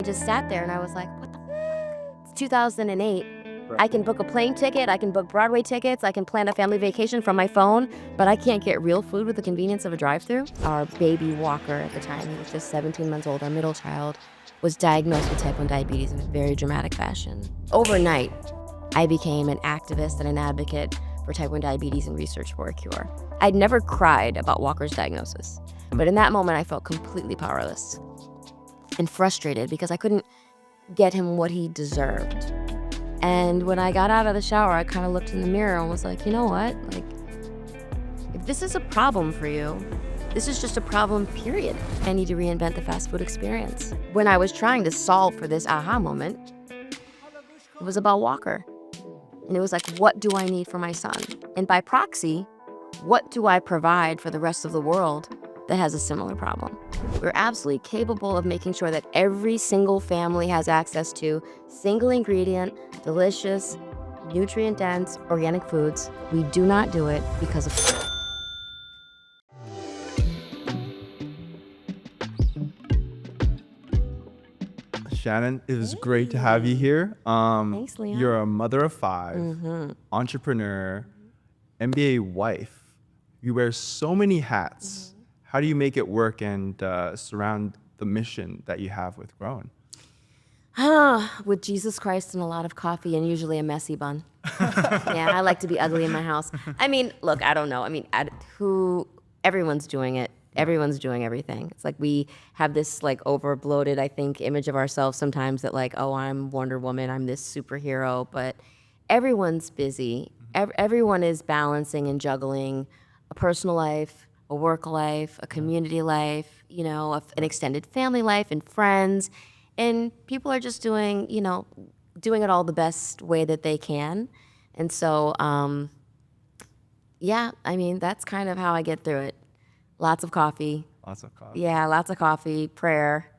just sat there and I was like, what the fuck? It's 2008. I can book a plane ticket, I can book Broadway tickets, I can plan a family vacation from my phone, but I can't get real food with the convenience of a drive-thru. Our baby Walker at the time, he was just 17 months old, our middle child, was diagnosed with type 1 diabetes in a very dramatic fashion. Overnight, I became an activist and an advocate for type 1 diabetes and research for a cure. I'd never cried about Walker's diagnosis, but in that moment I felt completely powerless and frustrated because I couldn't get him what he deserved. And when I got out of the shower, I kind of looked in the mirror and was like, you know what? Like, if this is a problem for you, this is just a problem, period. I need to reinvent the fast food experience. When I was trying to solve for this aha moment, it was about Walker. And it was like, what do I need for my son? And by proxy, what do I provide for the rest of the world that has a similar problem? We're absolutely capable of making sure that every single family has access to single ingredient, delicious, nutrient-dense, organic foods. We do not do it because of... Shannon, it was great to have you here. Thanks, Leon. You're a mother of 5, entrepreneur, MBA wife. You wear so many hats. How do you make it work and surround the mission that you have with Grown? With Jesus Christ and a lot of coffee and usually a messy bun. Yeah, I like to be ugly in my house. I mean, look, I don't know. I mean, everyone's doing it. Everyone's doing everything. It's like we have this like over bloated, I think, image of ourselves sometimes that like, oh, I'm Wonder Woman, I'm this superhero, but everyone's busy. Everyone is balancing and juggling a personal life, a work life, a community life, you know, an extended family life and friends. And people are just doing, you know, doing it all the best way that they can. And so, yeah, I mean, that's kind of how I get through it. Lots of coffee. Lots of coffee. Yeah, lots of coffee, prayer.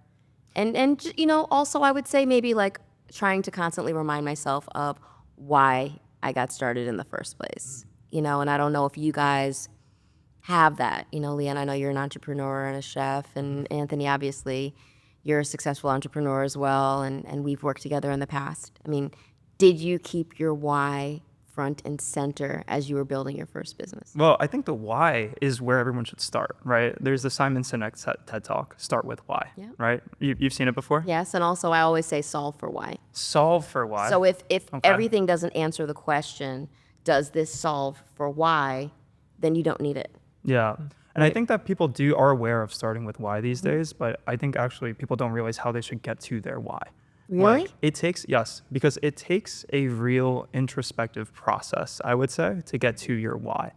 And you know, also I would say maybe like trying to constantly remind myself of why I got started in the first place. You know, and I don't know if you guys have that. You know, Leon, I know you're an entrepreneur and a chef, and Anthony, obviously, you're a successful entrepreneur as well, and we've worked together in the past. I mean, did you keep your why front and center as you were building your first business? Well, I think the why is where everyone should start, right? There's the Simon Sinek TED Talk, start with why, right? You've seen it before? Yes, and also I always say solve for why. Solve for why. So if everything doesn't answer the question, does this solve for why, then you don't need it. Yeah. And I think that people are aware of starting with why these days, but I think actually people don't realize how they should get to their why. Really? Like, because it takes a real introspective process, I would say, to get to your why.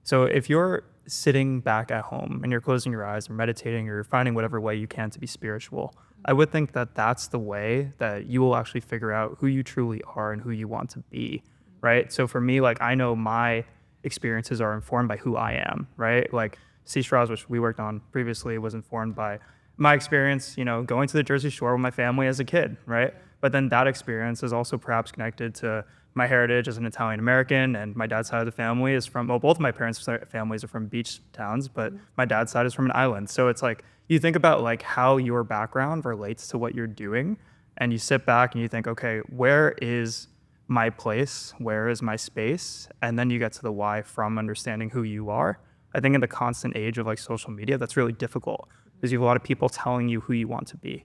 So if you're sitting back at home and you're closing your eyes or meditating or you're finding whatever way you can to be spiritual, I would think that that's the way that you will actually figure out who you truly are and who you want to be, right? So for me, like, I know my experiences are informed by who I am, right? Like Sea Straws, which we worked on previously, was informed by my experience, you know, going to the Jersey Shore with my family as a kid, right? But then that experience is also perhaps connected to my heritage as an Italian American, and my dad's side of the family is from, well, both of my parents' families are from beach towns, but my dad's side is from an island. So it's like, you think about like how your background relates to what you're doing, and you sit back and you think, okay, where is my place? Where is my space? And then you get to the why from understanding who you are. I think in the constant age of like social media, that's really difficult because you have a lot of people telling you who you want to be,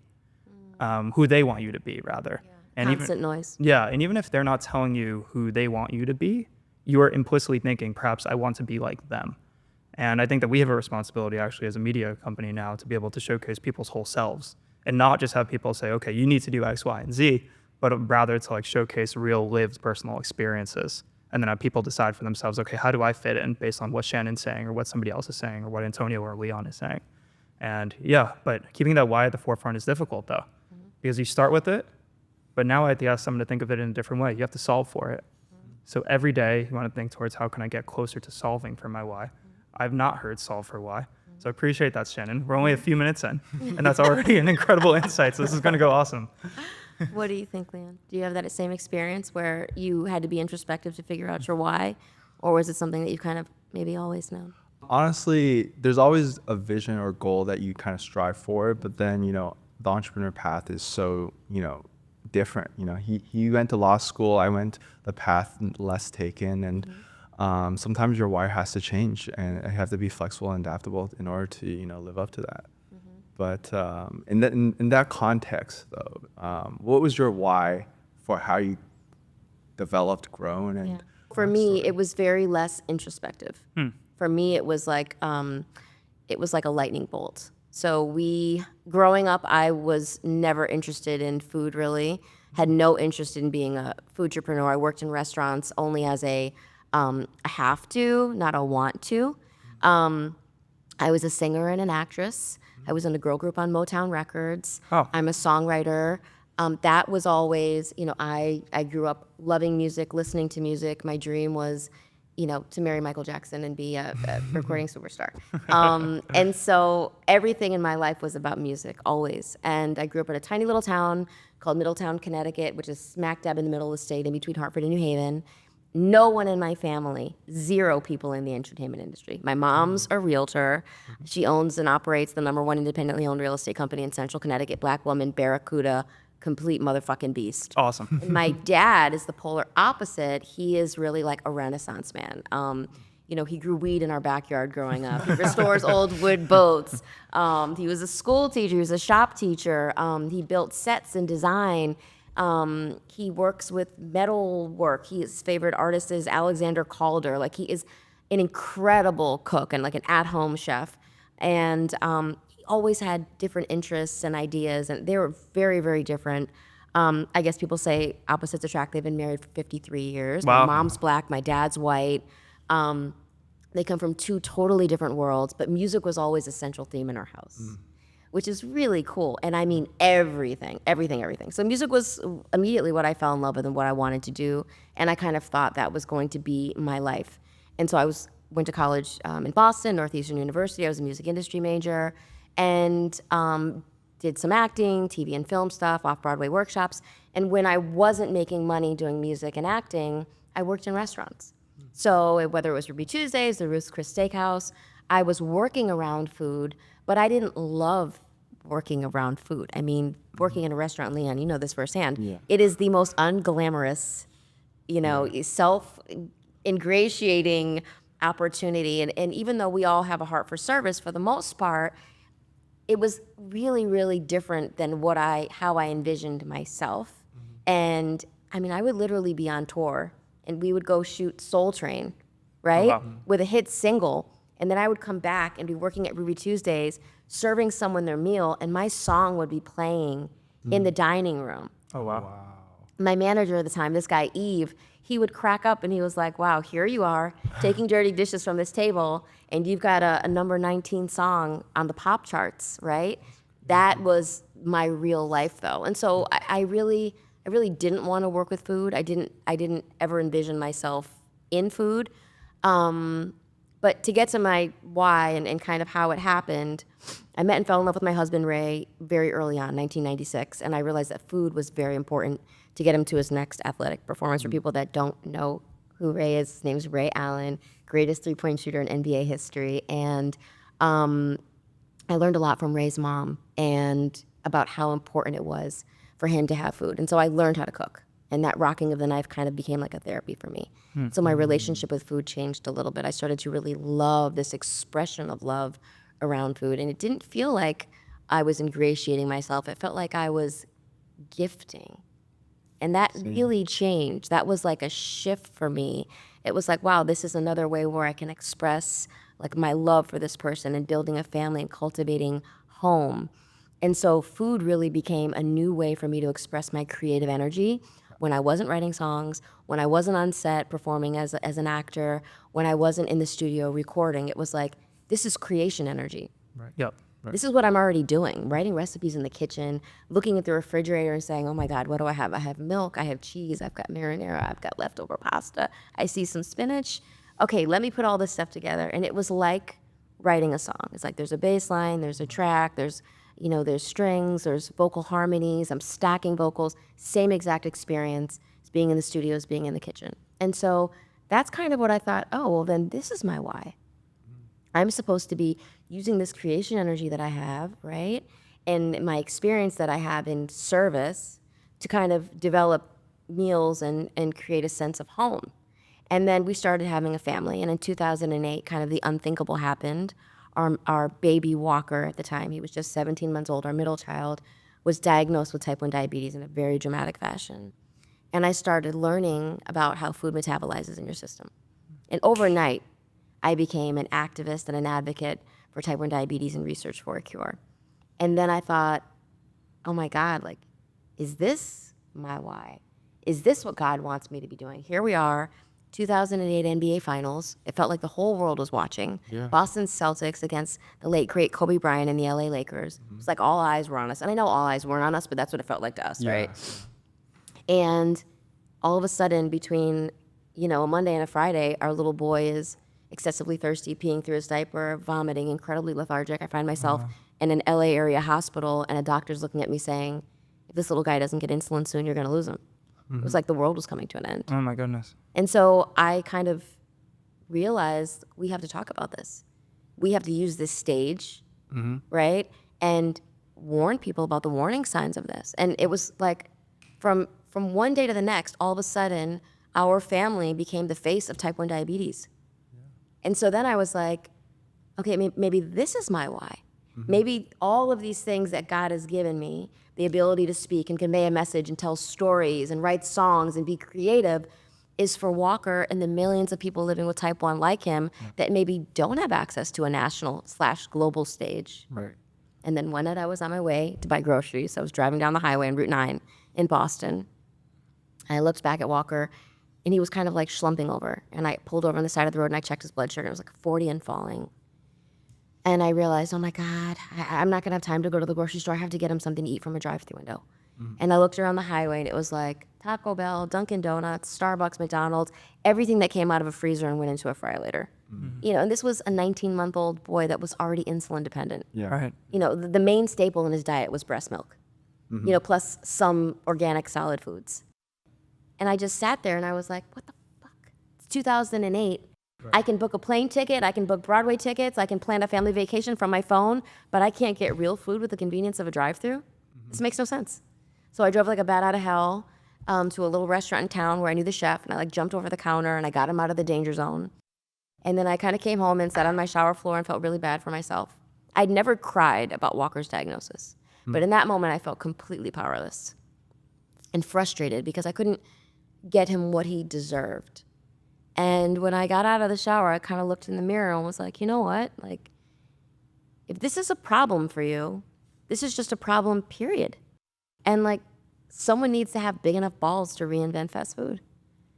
who they want you to be, rather. Yeah. And Constant noise. Yeah, and even if they're not telling you who they want you to be, you are implicitly thinking, perhaps I want to be like them. And I think that we have a responsibility actually as a media company now to be able to showcase people's whole selves and not just have people say, okay, you need to do X, Y, and Z, but rather to like showcase real lived personal experiences. And then have people decide for themselves, okay, how do I fit in based on what Shannon's saying or what somebody else is saying or what Antonio or Leon is saying. And yeah, but keeping that why at the forefront is difficult though, because you start with it, but now I have to ask someone to think of it in a different way. You have to solve for it. So every day you want to think towards how can I get closer to solving for my why. I've not heard solve for why. So I appreciate that, Shannon. We're only a few minutes in, and that's already an incredible insight. So this is going to go awesome. What do you think, Leon? Do you have that same experience where you had to be introspective to figure out your why? Or was it something that you kind of maybe always known? Honestly, there's always a vision or goal that you kind of strive for, but then, you know, the entrepreneur path is so, different. He went to law school, I went the path less taken, and sometimes your why has to change, and you have to be flexible and adaptable in order to, live up to that. But in that context, though, what was your why for how you developed, grown, and For me, it was very less introspective. For me, it was like a lightning bolt. So growing up, I was never interested in food, really. Had no interest in being a food entrepreneur. I worked in restaurants only as a have to, not a want to. I was a singer and an actress. I was in a girl group on Motown Records. Oh. I'm a songwriter. That was always, I grew up loving music, listening to music. My dream was, to marry Michael Jackson and be a recording superstar. And so everything in my life was about music, always. And I grew up in a tiny little town called Middletown, Connecticut, which is smack dab in the middle of the state, in between Hartford and New Haven. No one in my family, 0 people in the entertainment industry. My mom's a realtor. She owns and operates the #1 independently owned real estate company in Central Connecticut, Black woman, Barracuda, complete motherfucking beast. Awesome. And my dad is the polar opposite. He is really like a Renaissance man. He grew weed in our backyard growing up. He restores old wood boats. He was a school teacher. He was a shop teacher. He built sets and design. He works with metal work. His favorite artist is Alexander Calder. Like, he is an incredible cook and like an at-home chef. And he always had different interests and ideas, and they were very, very different. I guess people say opposites attract. They've been married for 53 years. Wow. My mom's Black, my dad's white. They come from 2 totally different worlds, but music was always a central theme in our house, which is really cool. And I mean everything. So music was immediately what I fell in love with and what I wanted to do, and I kind of thought that was going to be my life. And so I went to college in Boston, Northeastern University. I was a music industry major, and did some acting, TV and film stuff, off-Broadway workshops. And when I wasn't making money doing music and acting, I worked in restaurants. So whether it was Ruby Tuesdays, the Ruth's Chris Steakhouse, I was working around food, but I didn't love working around food. I mean, working in a restaurant, Leon, you know this firsthand. Yeah. It is the most unglamorous, self-ingratiating opportunity. And even though we all have a heart for service, for the most part, it was really, really different than how I envisioned myself. And I mean, I would literally be on tour, and we would go shoot Soul Train, right? Oh, wow. With a hit single. And then I would come back and be working at Ruby Tuesdays, serving someone their meal, and my song would be playing in the dining room. Oh, wow. My manager at the time, this guy, Eve, he would crack up and he was like, wow, here you are taking dirty dishes from this table, and you've got a number 19 song on the pop charts, right? That was my real life, though. And so I really didn't want to work with food. I didn't ever envision myself in food. But to get to my why and kind of how it happened, I met and fell in love with my husband, Ray, very early on, 1996. And I realized that food was very important to get him to his next athletic performance. For people that don't know who Ray is, his name's Ray Allen, greatest three-point shooter in NBA history. And I learned a lot from Ray's mom and about how important it was for him to have food. And so I learned how to cook. And that rocking of the knife kind of became like a therapy for me. So my relationship with food changed a little bit. I started to really love this expression of love around food. And it didn't feel like I was ingratiating myself. It felt like I was gifting. And that really changed. That was like a shift for me. It was like, wow, this is another way where I can express like my love for this person and building a family and cultivating home. And so food really became a new way for me to express my creative energy when I wasn't writing songs, when I wasn't on set performing as an actor, when I wasn't in the studio recording. It was like, this is creation energy. Right. Yep. This is what I'm already doing, writing recipes in the kitchen, looking at the refrigerator and saying, oh my God, what do I have? I have milk, I have cheese, I've got marinara, I've got leftover pasta, I see some spinach. Okay, let me put all this stuff together. And it was like writing a song. It's like there's a bass line, there's a track, there's strings, there's vocal harmonies, I'm stacking vocals, same exact experience as being in the studio, as being in the kitchen. And so that's kind of what I thought, oh, well then this is my why. I'm supposed to be using this creation energy that I have, right? and my experience that I have in service to kind of develop meals and create a sense of home. And then we started having a family. And in 2008, kind of the unthinkable happened. Our baby Walker at the time, he was just 17 months old, our middle child, was diagnosed with type 1 diabetes in a very dramatic fashion. And I started learning about how food metabolizes in your system. And overnight, I became an activist and an advocate for type 1 diabetes and research for a cure. And then I thought, oh my God, like, is this my why? Is this what God wants me to be doing? Here we are, 2008 NBA Finals. It felt like the whole world was watching. Yeah. Boston Celtics against the late, great Kobe Bryant and the LA Lakers. It's like all eyes were on us. And I know all eyes weren't on us, but that's what it felt like to us, right? And all of a sudden, between, a Monday and a Friday, our little boy is excessively thirsty, peeing through his diaper, vomiting, incredibly lethargic. I find myself in an LA area hospital, and a doctor's looking at me saying, if this little guy doesn't get insulin soon, you're going to lose him. It was like the world was coming to an end. Oh my goodness. And so I kind of realized we have to talk about this. We have to use this stage, right? And warn people about the warning signs of this. And it was like from one day to the next, all of a sudden, our family became the face of type 1 diabetes. And so then I was like, okay, maybe this is my why. Maybe all of these things that God has given me, the ability to speak and convey a message and tell stories and write songs and be creative, is for Walker and the millions of people living with type 1 like him that maybe don't have access to a national/global stage. Right. And then one night I was on my way to buy groceries. I was driving down the highway on Route 9 in Boston. I looked back at Walker, and he was kind of like slumping over. And I pulled over on the side of the road, and I checked his blood sugar. It was like 40 and falling. And I realized, oh my God, I'm not gonna have time to go to the grocery store. I have to get him something to eat from a drive-thru window. And I looked around the highway, and it was like Taco Bell, Dunkin' Donuts, Starbucks, McDonald's, everything that came out of a freezer and went into a fryer later. And this was a 19-month-old boy that was already insulin dependent. Yeah. Right. The main staple in his diet was breast milk, plus some organic solid foods. And I just sat there and I was like, what the fuck? It's 2008. I can book a plane ticket, I can book Broadway tickets, I can plan a family vacation from my phone, but I can't get real food with the convenience of a drive-thru? This makes no sense. So I drove like a bat out of hell to a little restaurant in town where I knew the chef, and I jumped over the counter and I got him out of the danger zone. And then I kind of came home and sat on my shower floor and felt really bad for myself. I'd never cried about Walker's diagnosis, but in that moment I felt completely powerless and frustrated because I couldn't get him what he deserved. And when I got out of the shower, I kind of looked in the mirror and was like, you know what? Like, if this is a problem for you, this is just a problem, period. And like, someone needs to have big enough balls to reinvent fast food.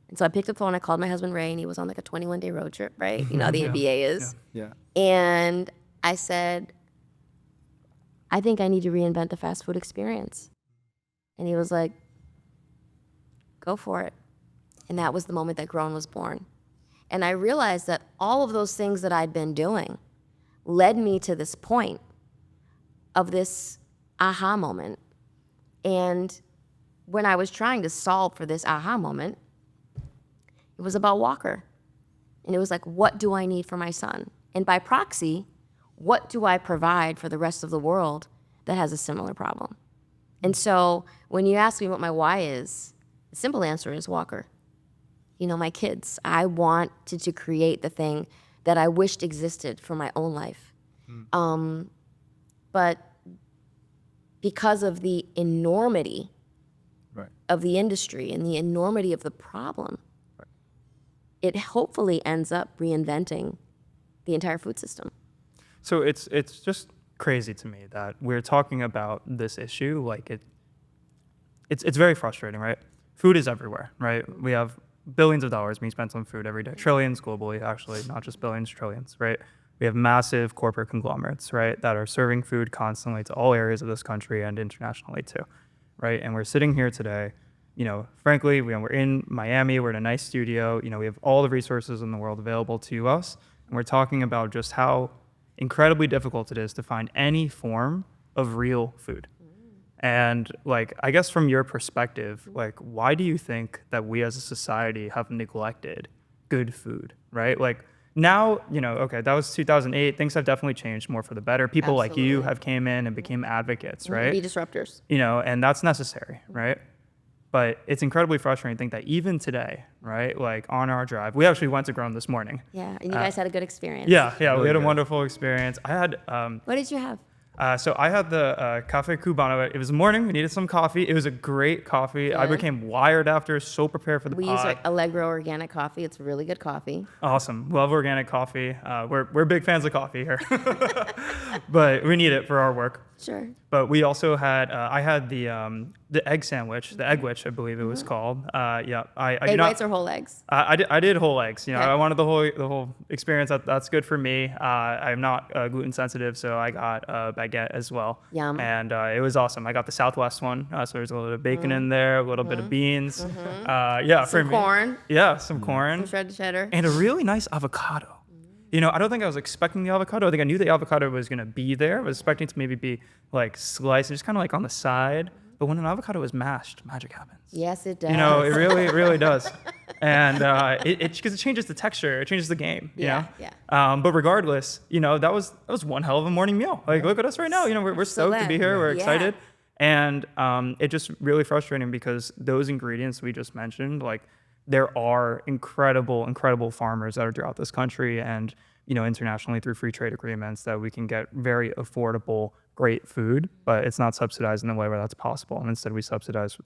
And so I picked up the phone, I called my husband Ray, and he was on like a 21-day road trip, right? You know how the NBA is. Yeah. And I said, I think I need to reinvent the fast food experience. And he was like, go for it. And that was the moment that Grown was born. And I realized that all of those things that I'd been doing led me to this point of this aha moment. And when I was trying to solve for this aha moment, it was about Walker. And it was like, what do I need for my son? And by proxy, what do I provide for the rest of the world that has a similar problem? And so when you ask me what my why is, the simple answer is Walker. My kids. I wanted to create the thing that I wished existed for my own life. But because of the enormity of the industry and the enormity of the problem, it hopefully ends up reinventing the entire food system. So it's just crazy to me that we're talking about this issue like it's very frustrating, right? Food is everywhere, right? We have billions of dollars being spent on food every day, trillions globally, actually, not just billions, trillions, right? We have massive corporate conglomerates, right, that are serving food constantly to all areas of this country and internationally too, right? And we're sitting here today, frankly, we're in Miami, we're in a nice studio, we have all the resources in the world available to us, and we're talking about just how incredibly difficult it is to find any form of real food. And I guess from your perspective, why do you think that we as a society have neglected good food, right? Now, okay, that was 2008. Things have definitely changed more for the better. People like you have came in and became advocates, right? Be disruptors. And that's necessary, right? But it's incredibly frustrating to think that even today, right, like on our drive, we actually went to Grown this morning. Yeah, and you guys had a good experience. Yeah, we Really had a good. wonderful experience. I had What did you have? So I had the Cafe Cubano. It was morning. We needed some coffee. It was a great coffee. I Good. became wired after, so prepared for the We use pod. Allegro organic coffee. It's really good coffee. Awesome. Love organic coffee. We're big fans of coffee here. But we need it for our work. Sure. But we also had, I had the egg sandwich, the egg witch, I believe it was called. Yeah, I do Egg not. whites or whole eggs? I did whole eggs. Okay. I wanted the whole experience. That's good for me. I'm not gluten sensitive, so I got a baguette as well. Yum. And it was awesome. I got the Southwest one, so there's a little bit of bacon in there, a little bit of beans. Yeah, for Some me. corn, Yeah, some corn, some shredded cheddar. and a really nice avocado. I don't think I was expecting the avocado. I think I knew the avocado was going to be there. I was expecting to maybe be like sliced, just kind of like on the side. But when an avocado is mashed, magic happens. Yes, it does. It really does. And because it changes the texture, it changes the game. Yeah. But regardless, that was one hell of a morning meal. Like, look at us right now. We're stoked to be here. We're excited. And it just really frustrating because those ingredients we just mentioned, like, there are incredible farmers that are throughout this country and, internationally through free trade agreements that we can get very affordable, great food, but it's not subsidized in the way where that's possible. And instead we subsidize,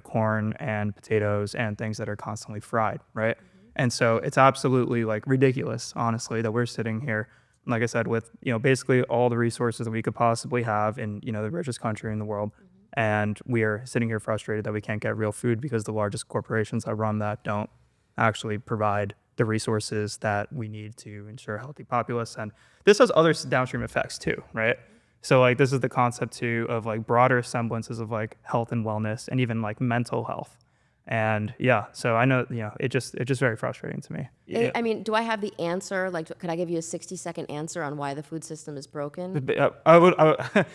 corn and potatoes and things that are constantly fried, right? And so it's absolutely like ridiculous, honestly, that we're sitting here, like I said, with, basically all the resources that we could possibly have in, the richest country in the world. And we are sitting here frustrated that we can't get real food because the largest corporations that run that don't actually provide the resources that we need to ensure a healthy populace. And this has other downstream effects too, right? So like this is the concept too of like broader semblances of like health and wellness and even like mental health. And yeah, so I know, it's just very frustrating to me. Yeah. I mean, do I have the answer? Like, could I give you a 60-second answer on why the food system is broken? I would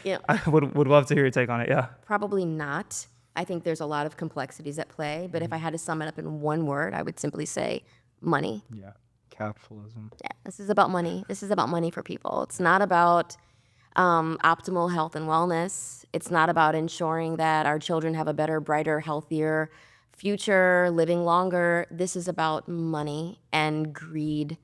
Yeah. I would love to hear your take on it. Yeah. Probably not. I think there's a lot of complexities at play, but if I had to sum it up in one word, I would simply say money. Yeah, capitalism. Yeah, this is about money. This is about money for people. It's not about optimal health and wellness. It's not about ensuring that our children have a better, brighter, healthier future, living longer. This is about money and greed.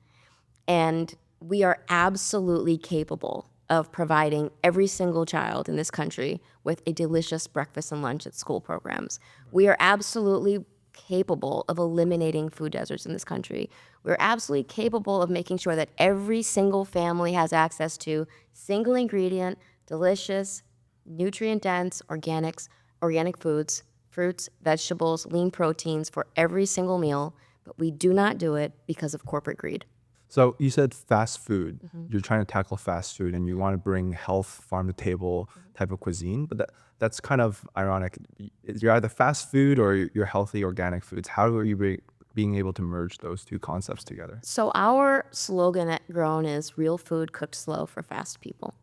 And we are absolutely capable of providing every single child in this country with a delicious breakfast and lunch at school programs. We are absolutely capable of eliminating food deserts in this country. We're absolutely capable of making sure that every single family has access to single ingredient, delicious, nutrient-dense, organic foods, fruits, vegetables, lean proteins for every single meal, but we do not do it because of corporate greed. So you said fast food. You're trying to tackle fast food and you want to bring health, farm to table type of cuisine, but that's kind of ironic. You're either fast food or you're healthy, organic foods. How are you being able to merge those two concepts together? So our slogan at Grown is real food cooked slow for fast people,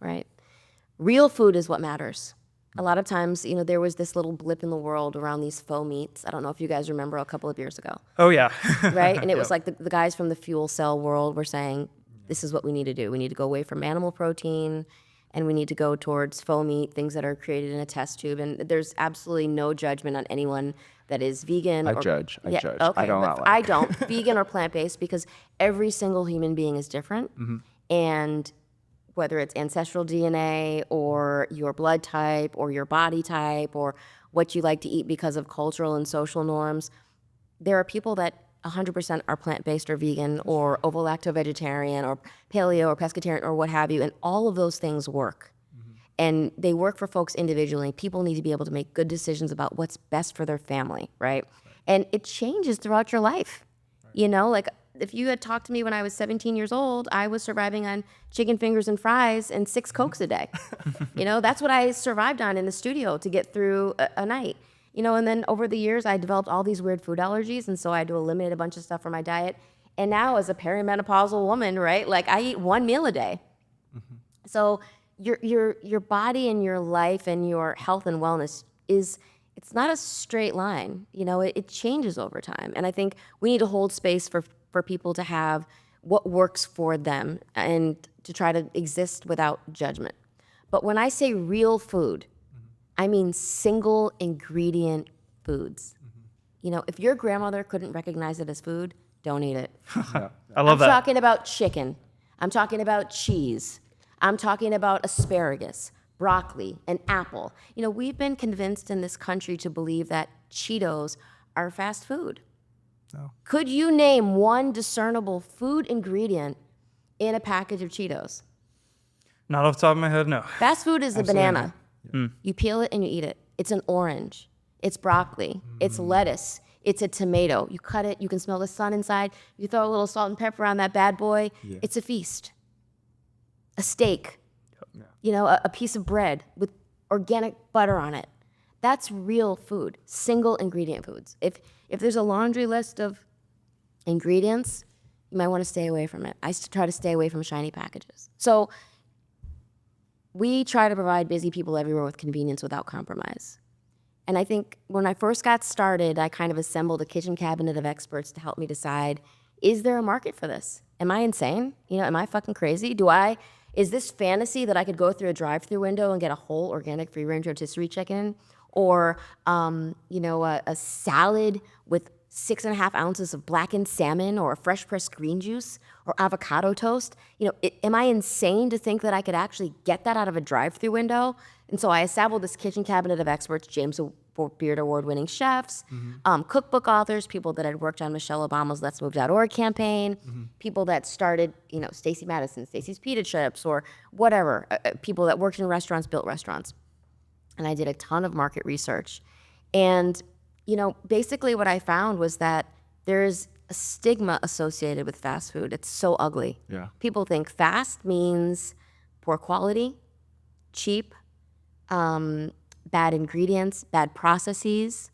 right? Real food is what matters. A lot of times, there was this little blip in the world around these faux meats. I don't know if you guys remember a couple of years ago, Oh yeah. right? And it was like the guys from the fuel cell world were saying, this is what we need to do. We need to go away from animal protein and we need to go towards faux meat, things that are created in a test tube. And there's absolutely no judgment on anyone that is vegan. I judge. Okay, I don't but like. I don't. Vegan or plant-based, because every single human being is different. And whether it's ancestral DNA or your blood type or your body type or what you like to eat because of cultural and social norms, there are people that 100% are plant-based or vegan or ovo-lacto-vegetarian or paleo or pescatarian or what have you, and all of those things work. And they work for folks individually. People need to be able to make good decisions about what's best for their family, right? And it changes throughout your life. Like if you had talked to me when I was 17 years old, I was surviving on chicken fingers and fries and 6 Cokes a day. That's what I survived on in the studio to get through a night. And then over the years, I developed all these weird food allergies, and so I had to eliminate a bunch of stuff from my diet. And now as a perimenopausal woman, right, like I eat 1 meal a day. So your body and your life and your health and wellness it's not a straight line. It changes over time. And I think we need to hold space for people to have what works for them and to try to exist without judgment. But when I say real food, I mean single ingredient foods. You know, if your grandmother couldn't recognize it as food, don't eat it. I love that. I'm talking about chicken. I'm talking about cheese. I'm talking about asparagus, broccoli, and apple. You know, we've been convinced in this country to believe that Cheetos are fast food. No. Could you name one discernible food ingredient in a package of Cheetos? Not off the top of my head, no. Fast food is a Absolutely. banana. You peel it and you eat it. It's an orange. It's broccoli. It's lettuce. It's a tomato. You cut it. You can smell the sun inside. You throw a little salt and pepper on that bad boy. Yeah. It's a feast. A steak. Yeah. You know, a piece of bread with organic butter on it. That's real food. Single ingredient foods. If there's a laundry list of ingredients, you might want to stay away from it. I try to stay away from shiny packages. So we try to provide busy people everywhere with convenience without compromise. And I think when I first got started, I kind of assembled a kitchen cabinet of experts to help me decide, is there a market for this? Am I insane? You know, am I fucking crazy? Is this fantasy that I could go through a drive-through window and get a whole organic free-range rotisserie chicken? Or, a salad with 6.5 ounces of blackened salmon, or a fresh pressed green juice, or avocado toast? You know, am I insane to think that I could actually get that out of a drive-through window? And so I assembled this kitchen cabinet of experts, James Beard Award-winning chefs, cookbook authors, people that had worked on Michelle Obama's Let's Move.org campaign, people that started, Stacey Madison, Stacey's Pita Chips, or whatever, people that worked in restaurants, built restaurants. And I did a ton of market research. And, basically what I found was that there's a stigma associated with fast food. It's so ugly. Yeah. People think fast means poor quality, cheap, bad ingredients, bad processes.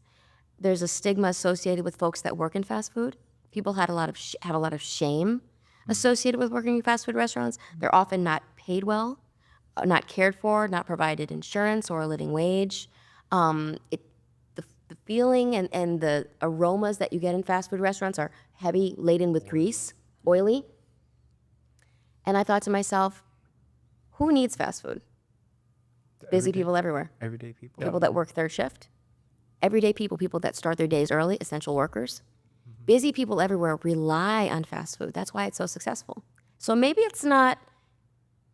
There's a stigma associated with folks that work in fast food. People have a lot of shame associated with working in fast food restaurants. They're often not paid well, not cared for, not provided insurance or a living wage. The feeling and the aromas that you get in fast food restaurants are heavy, laden with grease, oily. And I thought to myself, who needs fast food? Busy people everywhere. Everyday people. People that work third shift. Everyday people that start their days early, essential workers. Busy people everywhere rely on fast food. That's why it's so successful. So maybe it's not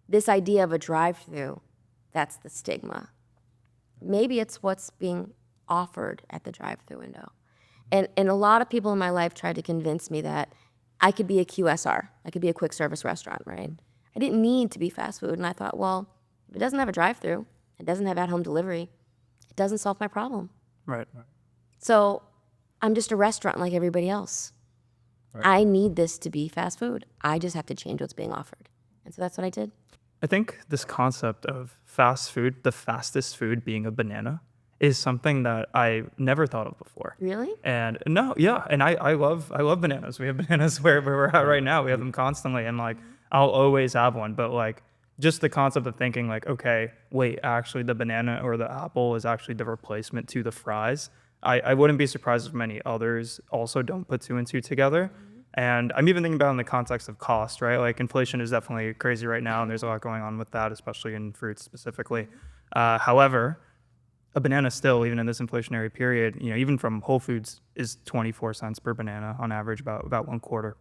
this idea of a drive-through that's the stigma. Maybe it's what's being offered at the drive-through window. And a lot of people in my life tried to convince me that I could be a QSR. I could be a quick service restaurant, right? I didn't need to be fast food. And I thought, well, if it doesn't have a drive-through, it doesn't have at-home delivery, it doesn't solve my problem. Right. So I'm just a restaurant like everybody else. Right. I need this to be fast food. I just have to change what's being offered. And so that's what I did. I think this concept of fast food, the fastest food being a banana, is something that I never thought of before. Really? And no, yeah, and I love bananas. We have bananas where we're at right now. We have them constantly, and I'll always have one. But just the concept of thinking okay, wait, actually the banana or the apple is actually the replacement to the fries. I wouldn't be surprised if many others also don't put two and two together. And I'm even thinking about it in the context of cost, right? Inflation is definitely crazy right now, and there's a lot going on with that, especially in fruits specifically. However, a banana still, even in this inflationary period, even from Whole Foods, is 24 cents per banana on average, about 1/4.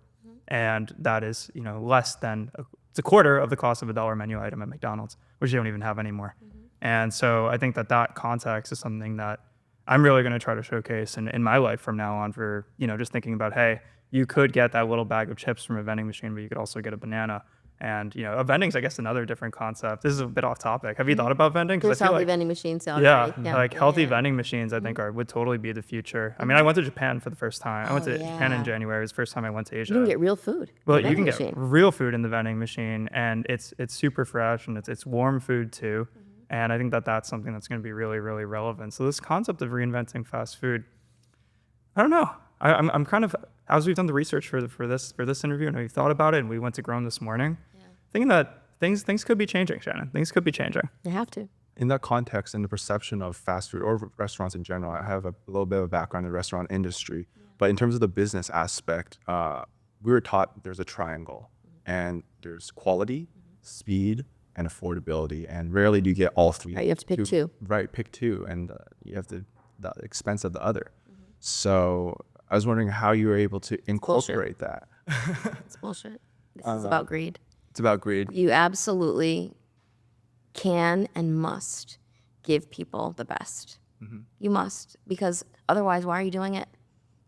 And that is, less than, it's a quarter of the cost of a $1 menu item at McDonald's, which they don't even have anymore. And so I think that context is something that I'm really going to try to showcase in my life from now on for, just thinking about, hey, you could get that little bag of chips from a vending machine, but you could also get a banana. And, a vending's, I guess, another different concept. This is a bit off topic. Have you thought about vending? There's healthy vending machines out yeah, there. healthy vending machines, I think, would totally be the future. I mean, I went to Japan for the first time. I went to Japan in January. It was the first time I went to Asia. You can get real food. Well, in the you can vending get machine. real food in the vending machine, and it's super fresh, and it's warm food too. And I think that's something that's going to be really, really relevant. So this concept of reinventing fast food, I don't know. I'm kind of, as we've done the research for this interview, and we've thought about it, and we went to Grown this morning, thinking that things could be changing, Shannon. Things could be changing. They have to. In that context, in the perception of fast food or restaurants in general, I have a little bit of a background in the restaurant industry. But in terms of the business aspect, we were taught there's a triangle, and there's quality, speed, and affordability, and rarely do you get all three. Right, you have to pick two. Right, pick two, and you have the expense of the other. So I was wondering how you were able to incorporate that. It's bullshit. This is about greed. It's about greed. You absolutely can and must give people the best. You must, because otherwise, why are you doing it?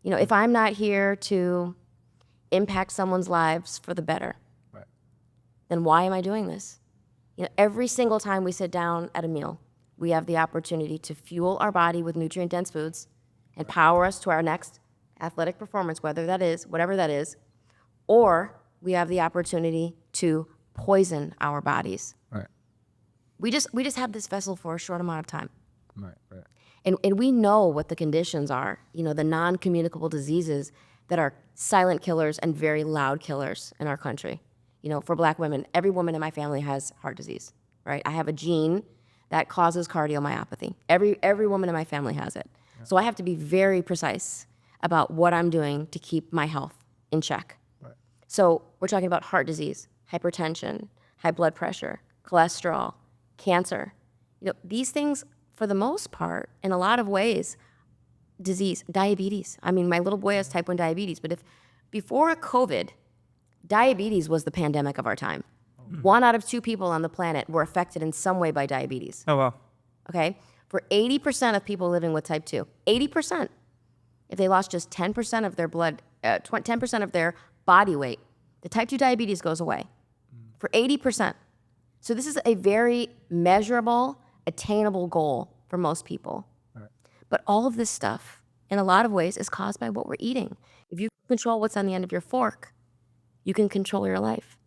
You know, if I'm not here to impact someone's lives for the better, Right. then why am I doing this? You know, every single time we sit down at a meal, we have the opportunity to fuel our body with nutrient-dense foods and power us to our next athletic performance, whether that is, whatever that is, or we have the opportunity to poison our bodies. Right. We just have this vessel for a short amount of time. Right. Right. And we know what the conditions are, you know, the non-communicable diseases that are silent killers and very loud killers in our country. You know, for Black women, every woman in my family has heart disease, right? I have a gene that causes cardiomyopathy. Every woman in my family has it. Yeah. So I have to be very precise about what I'm doing to keep my health in check. Right. So we're talking about heart disease, hypertension, high blood pressure, cholesterol, cancer. You know, these things, for the most part, in a lot of ways, disease, diabetes. I mean, my little boy has type 1 diabetes, but if before COVID, diabetes was the pandemic of our time. 1 out of 2 people on the planet were affected in some way by diabetes. Oh, wow. Okay? For 80% of people living with type 2, 80%, if they lost just 10% of their blood, 10% of their body weight, the type 2 diabetes goes away. For 80%. So this is a very measurable, attainable goal for most people. Right. But all of this stuff, in a lot of ways, is caused by what we're eating. If you control what's on the end of your fork, you can control your life.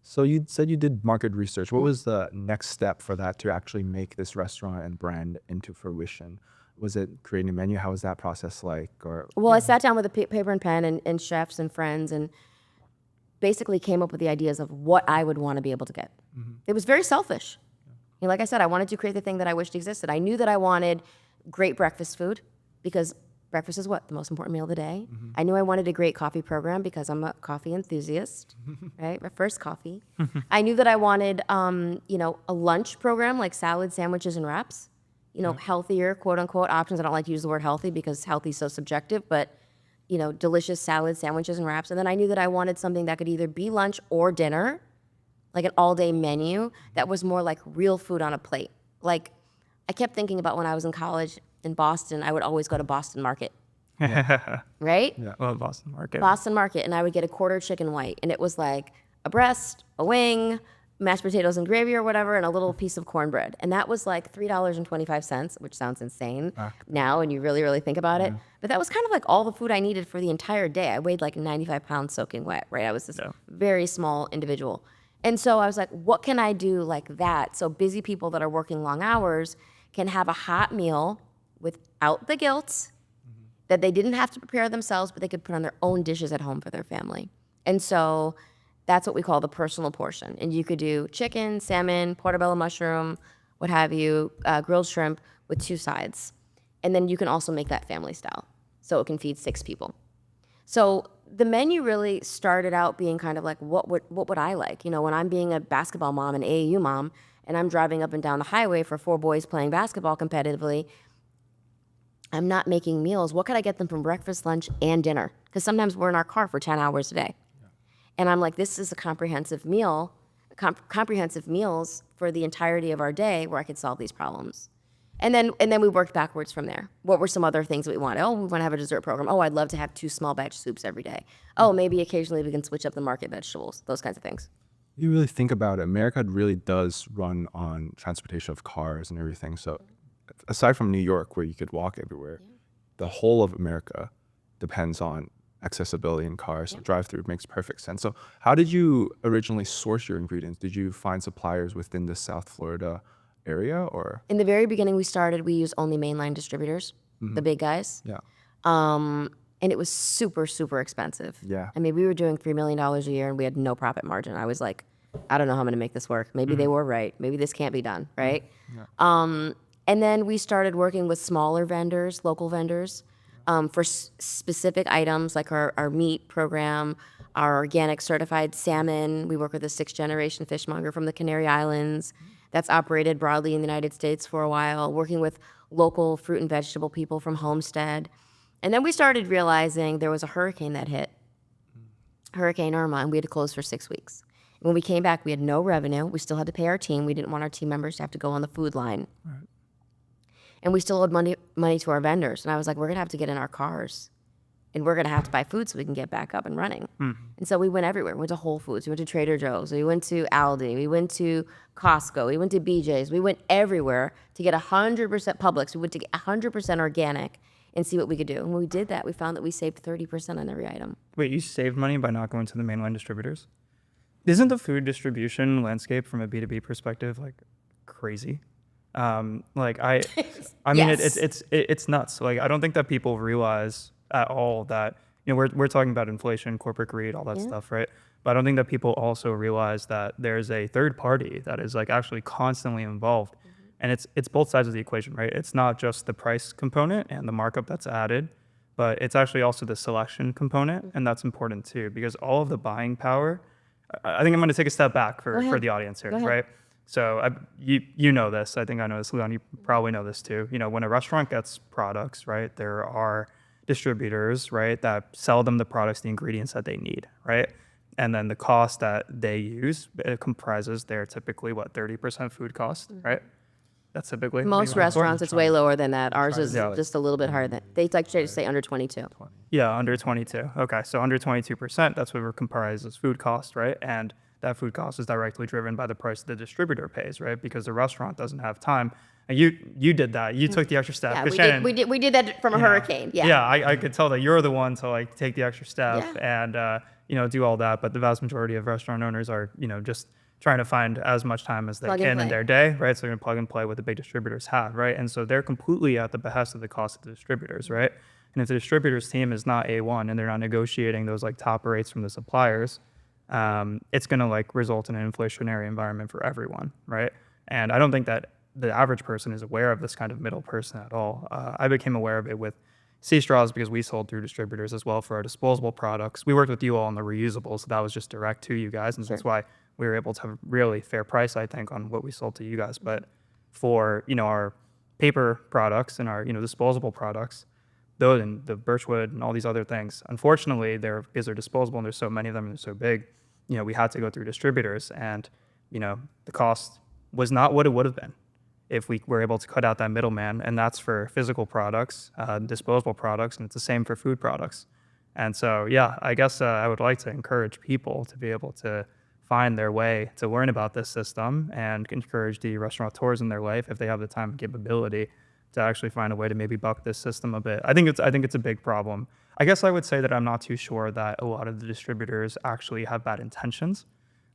So you said you did market research. What was the next step for that to actually make this restaurant and brand into fruition? Was it creating a menu? How was that process like? Well, I sat down with a paper and pen and chefs and friends and basically came up with the ideas of what I would want to be able to get. It was very selfish. You know, like I said, I wanted to create the thing that I wished existed. I knew that I wanted great breakfast food because breakfast is what? The most important meal of the day. I knew I wanted a great coffee program because I'm a coffee enthusiast, right? My first coffee. I knew that I wanted, you know, a lunch program like salad, sandwiches, and wraps. You know, healthier, quote unquote, options. I don't like to use the word healthy because healthy is so subjective, but, you know, delicious salad, sandwiches, and wraps. And then I knew that I wanted something that could either be lunch or dinner, like an all-day menu that was more like real food on a plate. Like, I kept thinking about when I was in college in Boston, I would always go to Boston Market. Right? Yeah. Well, Boston Market. Boston Market, and I would get a quarter chicken white, and it was like a breast, a wing, mashed potatoes and gravy or whatever, and a little piece of cornbread. And that was like $3.25, which sounds insane now when you really, really think about it. But that was kind of like all the food I needed for the entire day. I weighed like 95 pounds soaking wet, right? I was this very small individual. And so I was like, what can I do like that? So busy people that are working long hours can have a hot meal without the guilt that they didn't have to prepare themselves, but they could put on their own dishes at home for their family. And so that's what we call the personal portion. And you could do chicken, salmon, portobello mushroom, what have you, grilled shrimp with 2 sides. And then you can also make that family style. So it can feed 6 people. So the menu really started out being kind of like, what would I like? You know, when I'm being a basketball mom, an AAU mom, and I'm driving up and down the highway for 4 boys playing basketball competitively, I'm not making meals. What could I get them from breakfast, lunch, and dinner? Because sometimes we're in our car for 10 hours a day. Yeah. And I'm like, this is a comprehensive meal, comprehensive meals for the entirety of our day where I could solve these problems. And then we worked backwards from there. What were some other things that we wanted? Oh, we want to have a dessert program. Oh, I'd love to have 2 small batch soups every day. Oh, maybe occasionally we can switch up the market vegetables, those kinds of things. You really think about it, America really does run on transportation of cars and everything. So aside from New York, where you could walk everywhere, the whole of America depends on accessibility in cars. So drive-through makes perfect sense. So how did you originally source your ingredients? Did you find suppliers within the South Florida area, or? In the very beginning we used only mainline distributors, the big guys. Yeah. And it was super, super expensive. Yeah. I mean, we were doing $3 million a year and we had no profit margin. I was like, I don't know how I'm gonna make this work. Maybe they were right. Maybe this can't be done, right? Yeah. And then we started working with smaller vendors, local vendors, for specific items like our meat program, our organic certified salmon. We work with a 6th-generation fishmonger from the Canary Islands that's operated broadly in the United States for a while, working with local fruit and vegetable people from Homestead. And then we started realizing there was a hurricane that hit, Hurricane Irma, and we had to close for 6 weeks. When we came back, we had no revenue. We still had to pay our team. We didn't want our team members to have to go on the food line. Right. And we still owed money to our vendors. And I was like, we're going to have to get in our cars. And we're going to have to buy food so we can get back up and running. Mm-hmm. And so we went everywhere. We went to Whole Foods. We went to Trader Joe's. We went to Aldi. We went to Costco. We went to BJ's. We went everywhere to get 100% Publix. We went to get 100% organic and see what we could do. And when we did that, we found that we saved 30% on every item. Wait, you saved money by not going to the mainline distributors? Isn't the food distribution landscape from a B2B perspective like crazy? I mean, Yes. it's nuts. Like, I don't think that people realize at all that, you know, we're talking about inflation, corporate greed, all that stuff, right? But I don't think that people also realize that there's a third party that is like actually constantly involved. And it's both sides of the equation, right? It's not just the price component and the markup that's added, but it's actually also the selection component, and that's important too, because all of the buying power. I think I'm going to take a step back for the audience here, right? So you know this. I think I know this, Leon. You probably know this too. You know, when a restaurant gets products, right, there are distributors, right, that sell them the products, the ingredients that they need, right? And then the cost that they use, it comprises their typically, 30% food cost, right? That's typically Most restaurants, it's way lower than that. Ours is Yeah. just a little bit higher than. They like to say under 22. Yeah, under 22. Okay, so under 22%, that's what comprises food cost, right? And that food cost is directly driven by the price the distributor pays, right? Because the restaurant doesn't have time. And you did that. You took the extra step. Yeah, 'Cause we Shannon, did. We did that from a hurricane. Yeah. Yeah, I could tell that you're the one to like take the extra step and do all that. But the vast majority of restaurant owners are just trying to find as much time as they Plug and can in play. their day, right? So they're gonna plug and play what the big distributors have, right? And so they're completely at the behest of the cost of the distributors, right? And if the distributor's team is not A1 and they're not negotiating those like top rates from the suppliers, it's gonna like result in an inflationary environment for everyone, right? And I don't think that the average person is aware of this kind of middle person at all. I became aware of it with Sea Straws because we sold through distributors as well for our disposable products. We worked with you all on the reusable, so that was just direct to you guys, and that's why we were able to have a really fair price, I think, on what we sold to you guys. But for our paper products and our disposable products, those and the birchwood and all these other things, unfortunately, because they're disposable and there's so many of them and they're so big, we had to go through distributors, and the cost was not what it would have been if we were able to cut out that middleman, and that's for physical products, disposable products, and it's the same for food products. And so, yeah, I guess I would like to encourage people to be able to find their way to learn about this system and encourage the restaurateurs in their life, if they have the time and capability, to actually find a way to maybe buck this system a bit. I think it's a big problem. I guess I would say that I'm not too sure that a lot of the distributors actually have bad intentions.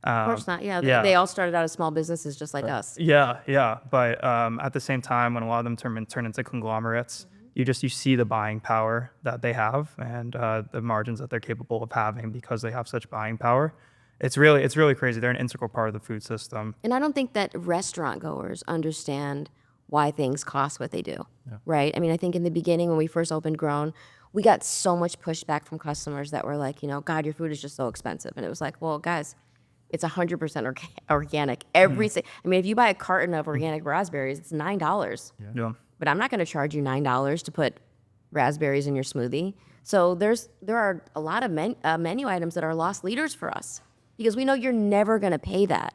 Of course not. Yeah. They all started out as small businesses just like us. Yeah. But at the same time, when a lot of them turn into conglomerates, you see the buying power that they have and the margins that they're capable of having because they have such buying power. It's really crazy. They're an integral part of the food system. And I don't think that restaurant goers understand why things cost what they do, right? I mean, I think in the beginning when we first opened Grown, we got so much pushback from customers that were like, God, your food is just so expensive. And it was like, well, guys, it's 100% organic. I mean, if you buy a carton of organic raspberries, it's $9. Yeah. But I'm not going to charge you $9 to put raspberries in your smoothie. So there are a lot of menu items that are lost leaders for us because we know you're never going to pay that.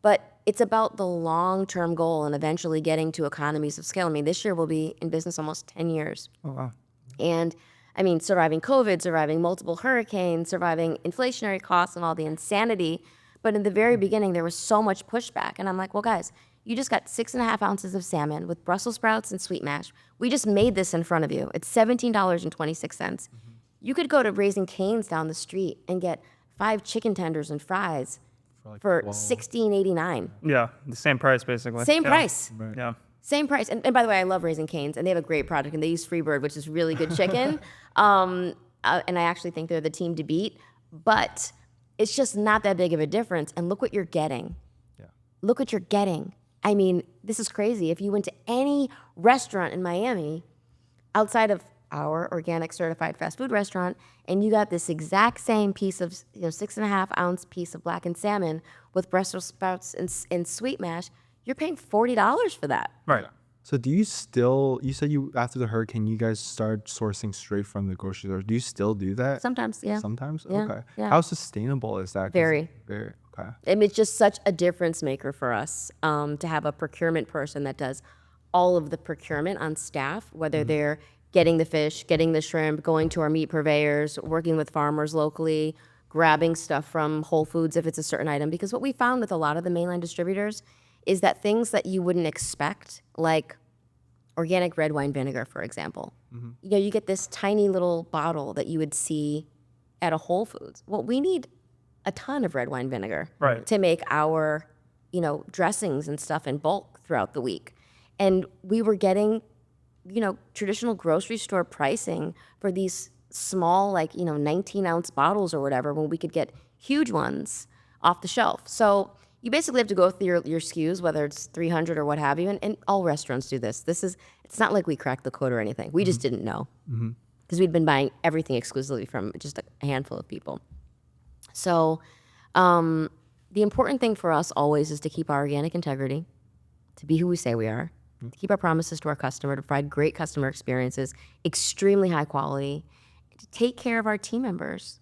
But it's about the long-term goal and eventually getting to economies of scale. I mean, this year we'll be in business almost 10 years. Oh, wow. And I mean, surviving COVID, surviving multiple hurricanes, surviving inflationary costs and all the insanity. But in the very beginning, there was so much pushback. And I'm like, well, guys, you just got 6.5 ounces of salmon with Brussels sprouts and sweet mash. We just made this in front of you. It's $17.26. You could go to Raising Cane's down the street and get 5 chicken tenders and fries for $16.89. Yeah, the same price basically. Same price. Right. Yeah. Same price. And by the way, I love Raising Cane's, and they have a great product, and they use Freebird, which is really good chicken. And I actually think they're the team to beat. But it's just not that big of a difference. And look what you're getting. Yeah. Look what you're getting. I mean, this is crazy. If you went to any restaurant in Miami outside of our organic certified fast food restaurant, and you got this exact same piece of, 6.5-ounce piece of blackened salmon with Brussels sprouts and sweet mash, you're paying $40 for that. Right. So do you still, you said you, after the hurricane, you guys started sourcing straight from the grocery store. Do you still do that? Sometimes, yeah. Sometimes? Yeah, Okay. yeah. How sustainable is that? 'Cause Very. Very, okay. I mean, it's just such a difference maker for us to have a procurement person that does all of the procurement on staff, whether they're getting the fish, getting the shrimp, going to our meat purveyors, working with farmers locally, grabbing stuff from Whole Foods if it's a certain item. Because what we found with a lot of the mainline distributors is that things that you wouldn't expect, like organic red wine vinegar, for example, you get this tiny little bottle that you would see at a Whole Foods. Well, we need a ton of red wine vinegar Right. to make our, dressings and stuff in bulk throughout the week. And we were getting, traditional grocery store pricing for these small, 19-ounce bottles or whatever, when we could get huge ones off the shelf. So you basically have to go through your SKUs, whether it's 300 or what have you, and all restaurants do this. It's not like we cracked the code or anything. We just didn't know because we'd been buying everything exclusively from just a handful of people. So the important thing for us always is to keep our organic integrity, to be who we say we are, to keep our promises to our customer, to provide great customer experiences, extremely high quality, to take care of our team members.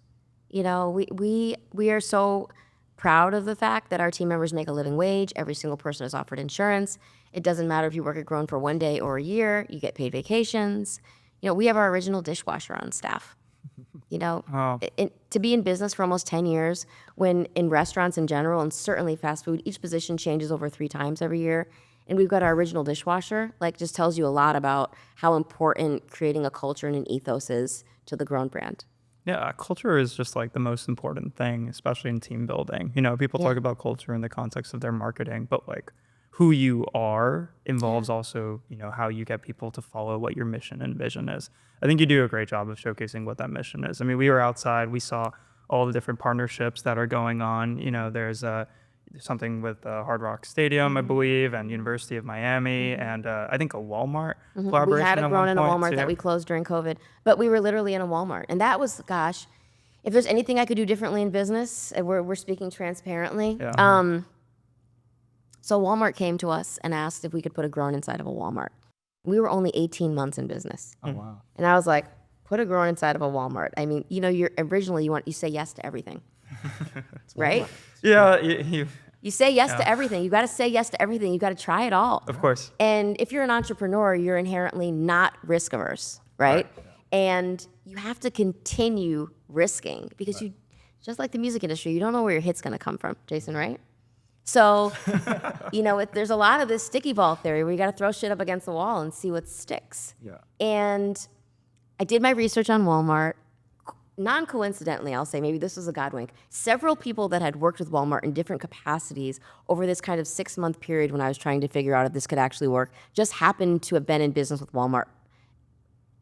We are so proud of the fact that our team members make a living wage. Every single person is offered insurance. It doesn't matter if you work at Grown for 1 day or a year, you get paid vacations. We have our original dishwasher on staff. To be in business for almost 10 years, when in restaurants in general, and certainly fast food, each position changes over 3 times every year. And we've got our original dishwasher, just tells you a lot about how important creating a culture and an ethos is to the Grown brand. Yeah, culture is just the most important thing, especially in team building. People talk about culture in the context of their marketing, but who you are involves also, how you get people to follow what your mission and vision is. I think you do a great job of showcasing what that mission is. I mean, we were outside, we saw all the different partnerships that are going on. There's something with Hard Rock Stadium, I believe, and University of Miami, and I think a Walmart collaboration. We had a at Grown one in a point, Walmart too. that we closed during COVID, but we were literally in a Walmart. And that was, gosh, if there's anything I could do differently in business, and we're speaking transparently. Yeah. So Walmart came to us and asked if we could put a Grown inside of a Walmart. We were only 18 months in business. Oh, wow. And I was like, put a Grown inside of a Walmart. I mean, you're originally you say yes to everything, right? Yeah, You say yes to everything. You got to say yes to everything. You got to try it all. of course. And if you're an entrepreneur, you're inherently not risk averse, right? And you have to continue risking because you, just like the music industry, you don't know where your hit's going to come from, Jason, right? So, there's a lot of this sticky ball theory where you got to throw shit up against the wall and see what sticks. Yeah. And I did my research on Walmart. Non-coincidentally, I'll say, maybe this was a God wink, several people that had worked with Walmart in different capacities over this kind of 6-month period when I was trying to figure out if this could actually work, just happened to have been in business with Walmart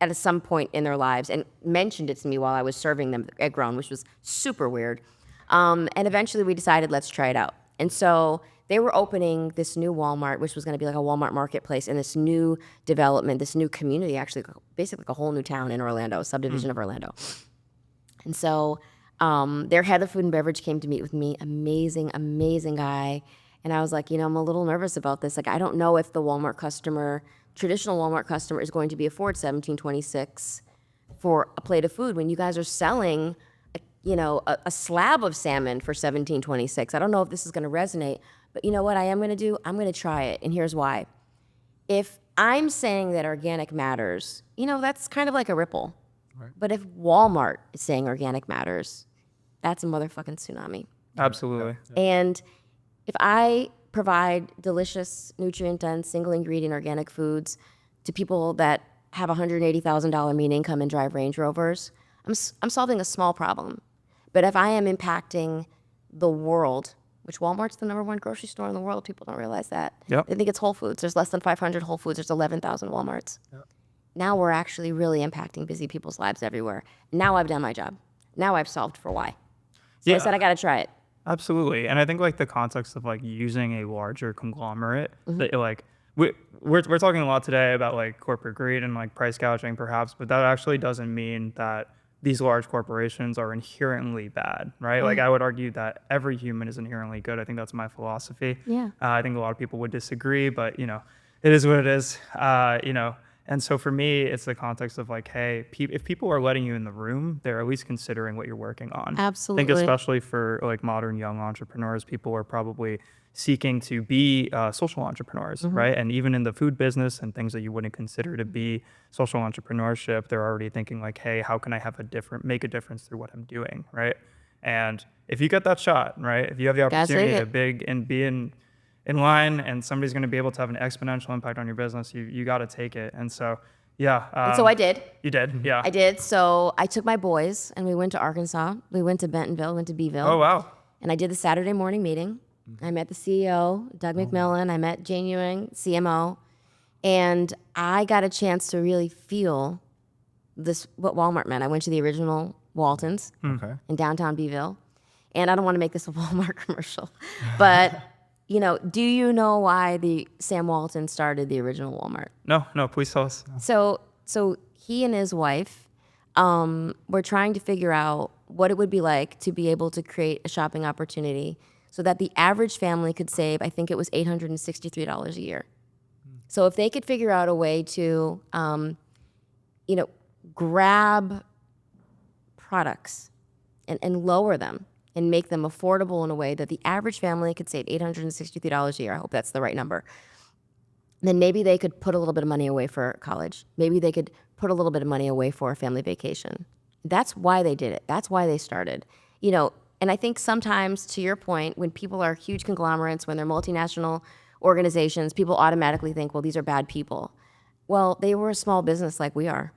at some point in their lives and mentioned it to me while I was serving them at Grown, which was super weird. And eventually we decided, let's try it out. And so they were opening this new Walmart, which was going to be like a Walmart marketplace, in this new development, this new community, actually basically like a whole new town in Orlando, a subdivision of Orlando. And so their head of food and beverage came to meet with me, amazing, amazing guy. And I was like, I'm a little nervous about this. I don't know if the Walmart customer, traditional Walmart customer, is going to be afford $17.26 for a plate of food when you guys are selling a slab of salmon for $17.26. I don't know if this is going to resonate, but you know what I am going to do? I'm going to try it, and here's why. If I'm saying that organic matters, that's kind of like a ripple. Right. But if Walmart is saying organic matters, that's a motherfucking tsunami. Absolutely. And if I provide delicious, nutrient-dense, single-ingredient organic foods to people that have $180,000 mean income and drive Range Rovers, I'm solving a small problem. But if I am impacting the world, which Walmart's the #1 grocery store in the world, people don't realize that. Yep. They think it's Whole Foods. There's less than 500 Whole Foods. There's 11,000 Walmarts. Yep. Now we're actually really impacting busy people's lives everywhere. Now I've done my job. Now I've solved for why. So I said I got to try it. Absolutely. And I think the context of using a larger conglomerate, that we're talking a lot today about like corporate greed and like price gouging perhaps, but that actually doesn't mean that these large corporations are inherently bad, right? Like I would argue that every human is inherently good. I think that's my philosophy. Yeah. I think a lot of people would disagree, but it is what it is. And so for me, it's the context of like, hey, if people are letting you in the room, they're at least considering what you're working on. Absolutely. I think especially for like modern young entrepreneurs, people are probably seeking to be social entrepreneurs, right? And even in the food business and things that you wouldn't consider to be social entrepreneurship, they're already thinking like, hey, how can I make a difference through what I'm doing, right? And if you get that shot, right? If you have the opportunity to be in line and somebody's going to be able to have an exponential impact on your business, you got to take it. And so, yeah. And so I did. You did, yeah. I did. So I took my boys and we went to Arkansas. We went to Bentonville, went to Beeville. Oh, wow. And I did the Saturday morning meeting. I met the CEO, Doug McMillan. I met Jane Ewing, CMO. And I got a chance to really feel what Walmart meant. I went to the original Waltons in downtown Beeville. And I don't want to make this a Walmart commercial, but do you know why the Sam Walton started the original Walmart? No, please tell us. So he and his wife were trying to figure out what it would be like to be able to create a shopping opportunity so that the average family could save, I think it was $863 a year. So if they could figure out a way to, grab products and lower them and make them affordable in a way that the average family could save $863 a year, I hope that's the right number, then maybe they could put a little bit of money away for college. Maybe they could put a little bit of money away for a family vacation. That's why they did it. That's why they started. And I think sometimes, to your point, when people are huge conglomerates, when they're multinational organizations, people automatically think, well, these are bad people. Well, they were a small business like we are,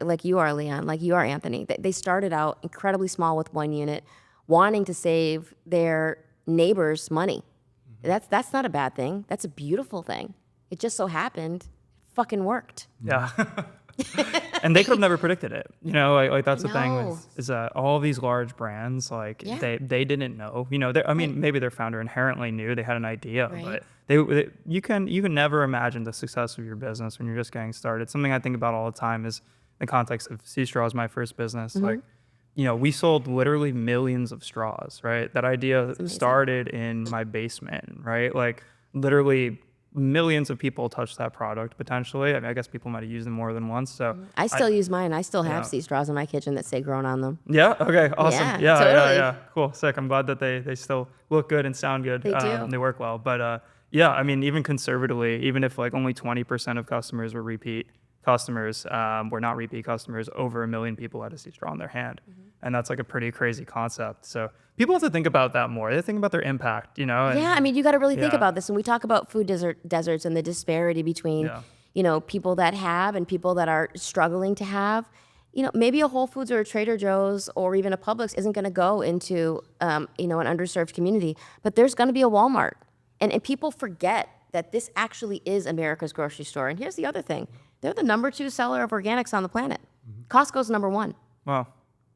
like you are, Leon, like you are, Anthony. They started out incredibly small with one unit, wanting to save their neighbors money. That's not a bad thing. That's a beautiful thing. It just so happened, it fucking worked. Yeah. And they could have never predicted it. Like that's the thing is that all these large brands, like they didn't know. Maybe their founder inherently knew, they had an idea, but you can never imagine the success of your business when you're just getting started. Something I think about all the time is the context of Sea Straws, my first business. Like, we sold literally millions of straws, right? That idea started in my basement, right? Like literally millions of people touched that product potentially. I guess people might have used them more than once. So I still use mine. I still have Sea Straws in my kitchen that say grown on them. Yeah. Okay. Awesome. Yeah. Totally. Yeah. Cool. Sick. I'm glad that they still look good and sound good. They do. They work well. But even conservatively, even if like only 20% of customers were repeat customers, were not repeat customers, over 1 million people had a Sea Straw in their hand. And that's like a pretty crazy concept. So people have to think about that more. They think about their impact, And, you got to really think about this. When we talk about food deserts and the disparity between, people that have and people that are struggling to have, maybe a Whole Foods or a Trader Joe's or even a Publix isn't going to go into, an underserved community, but there's going to be a Walmart. And people forget that this actually is America's grocery store. And here's the other thing. They're the number 2 seller of organics on the planet. Costco's number 1. Wow.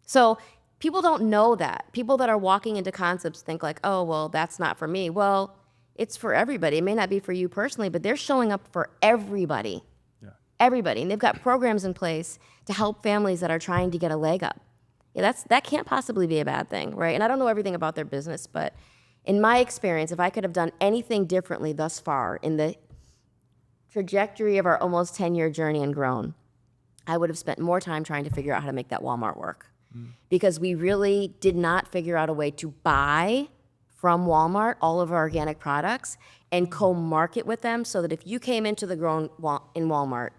So people don't know that. People that are walking into concepts think like, oh, well, that's not for me. Well, it's for everybody. It may not be for you personally, but they're showing up for everybody. Yeah. Everybody. And they've got programs in place to help families that are trying to get a leg up. Yeah, that can't possibly be a bad thing, right? And I don't know everything about their business, but in my experience, if I could have done anything differently thus far in the trajectory of our almost 10-year journey and grown, I would have spent more time trying to figure out how to make that Walmart work. Because we really did not figure out a way to buy from Walmart all of our organic products and co-market with them so that if you came into the grown in Walmart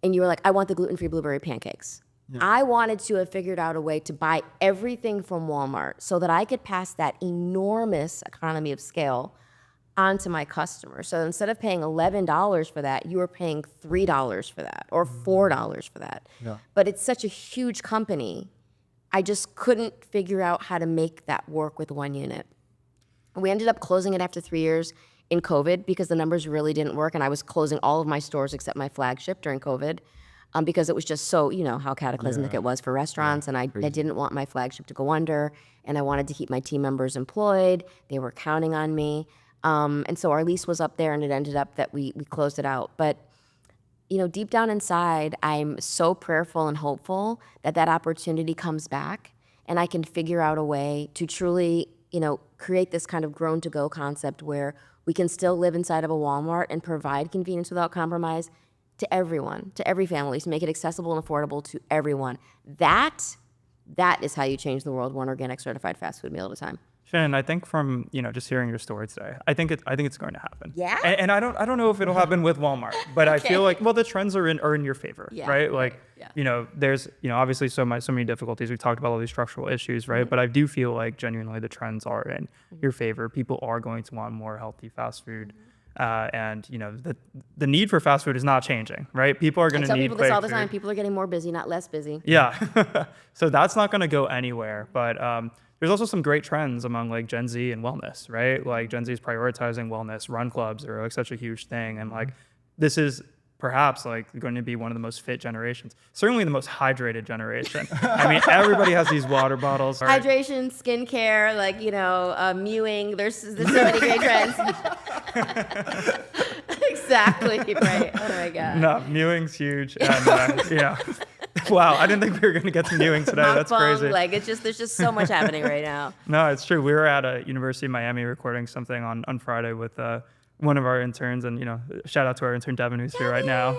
and you were like, I want the gluten-free blueberry pancakes, I wanted to have figured out a way to buy everything from Walmart so that I could pass that enormous economy of scale onto my customer. So instead of paying $11 for that, you were paying $3 for that or $4 for that. Yeah. But it's such a huge company, I just couldn't figure out how to make that work with one unit. We ended up closing it after 3 years in COVID because the numbers really didn't work, and I was closing all of my stores except my flagship during COVID because it was just so, how cataclysmic it was for restaurants, and I didn't want my flagship to go under, and I wanted to keep my team members employed. They were counting on me. And so our lease was up there, and it ended up that we closed it out. But deep down inside, I'm so prayerful and hopeful that that opportunity comes back and I can figure out a way to truly, create this kind of grown to go concept where we can still live inside of a Walmart and provide convenience without compromise to everyone, to every family, to make it accessible and affordable to everyone. That is how you change the world, one organic certified fast food meal at a time. Shannon, I think from just hearing your story today, I think it's going to happen. Yeah? And I don't know if it'll happen with Walmart, but I feel like the trends are in your favor, Yeah, right? Like yeah. there's obviously so many difficulties. We talked about all these structural issues, right? But I do feel like genuinely the trends are in your favor. People are going to want more healthy fast food. And the need for fast food is not changing, right? People are going I to tell need people this all the quick time. food. People are getting more busy, not less busy. Yeah. So that's not going to go anywhere. But there's also some great trends among like Gen Z and wellness, right? Like Gen Z is prioritizing wellness. Run clubs are like such a huge thing. And like this is perhaps like going to be one of the most fit generations. Certainly the most hydrated generation. I mean, everybody has these water bottles. Right? Hydration, skincare, mewing. There's so many great trends. Exactly, right. Oh my God. No, mewing's huge. And wow, I didn't think we were going to get to mewing today. That's crazy. There's just so much happening right now. No, it's true. We were at a University of Miami recording something on Friday with one of our interns, and shout out to our intern Devin, who's here right now.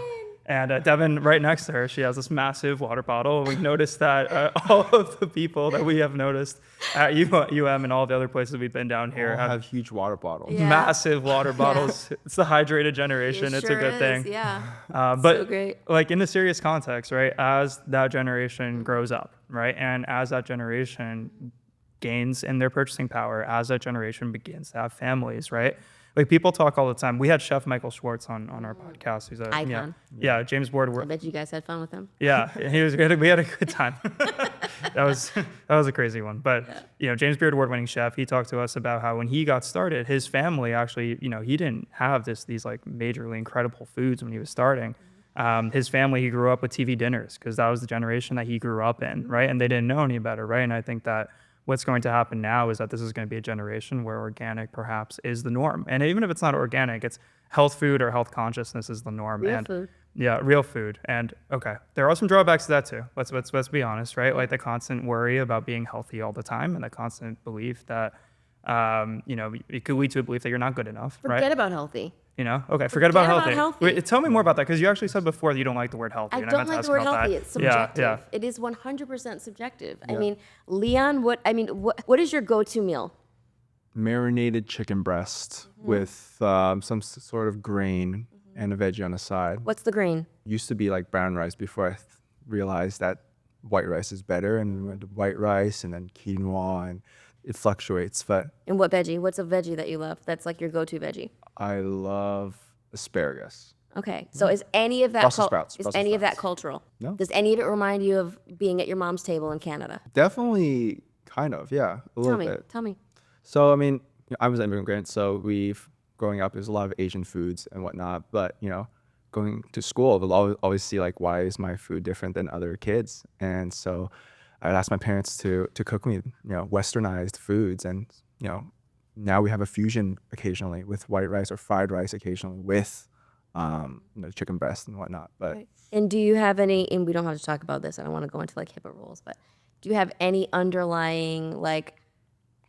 And Devin, right next to her, she has this massive water bottle. We've noticed that all of the people that we have noticed at UM and all the other places we've been down here have huge water bottles. Yeah. massive water bottles. It's the hydrated generation. It's sure a good thing. Yeah. But so great. like in a serious context, right? As that generation grows up, right? And as that generation gains in their purchasing power, as that generation begins to have families, right? Like people talk all the time. We had Chef Michael Schwartz on our podcast. He's a Icon. James Board. I bet you guys had fun with him. Yeah, he was good. We had a good time. that was a crazy one. But James Beard award-winning chef. He talked to us about how when he got started, his family actually, he didn't have these like majorly incredible foods when he was starting. His family, he grew up with TV dinners because that was the generation that he grew up in, right? And they didn't know any better, right? And I think that what's going to happen now is that this is going to be a generation where organic perhaps is the norm. And even if it's not organic, it's health food or health consciousness is the norm. Real food. Yeah, real food. And okay, there are some drawbacks to that too. Let's be honest, right? Like the constant worry about being healthy all the time and the constant belief that it could lead to a belief that you're not good enough, right? Forget about healthy. Okay, forget about healthy. healthy. Wait, tell me more about that because you actually said before that you don't like the word healthy. I and don't meant to like ask the word about healthy. that. It's subjective. Yeah. It is 100% subjective. Yeah. I mean, Leon, what is your go-to meal? Marinated chicken breast with some sort of grain and a veggie on the side. What's the grain? Used to be like brown rice before I realized that white rice is better, and we went to white rice and then quinoa, and it fluctuates. But And what veggie? What's a veggie that you love? That's like your go-to veggie. I love asparagus. Okay, so is any of that Brussels sprouts, is Brussels any of that sprouts. cultural? No. Does any of it remind you of being at your mom's table in Canada? Definitely, kind of, yeah, a little bit. Tell me. So I mean, I was an immigrant, so growing up, there's a lot of Asian foods and whatnot. But going to school, we'll always see like, why is my food different than other kids? And so I'd ask my parents to cook me, westernized foods, and now we have a fusion occasionally with white rice or fried rice occasionally with chicken breast and whatnot. But Right. And do you have any? And we don't have to talk about this. I don't want to go into like HIPAA rules, but do you have any underlying like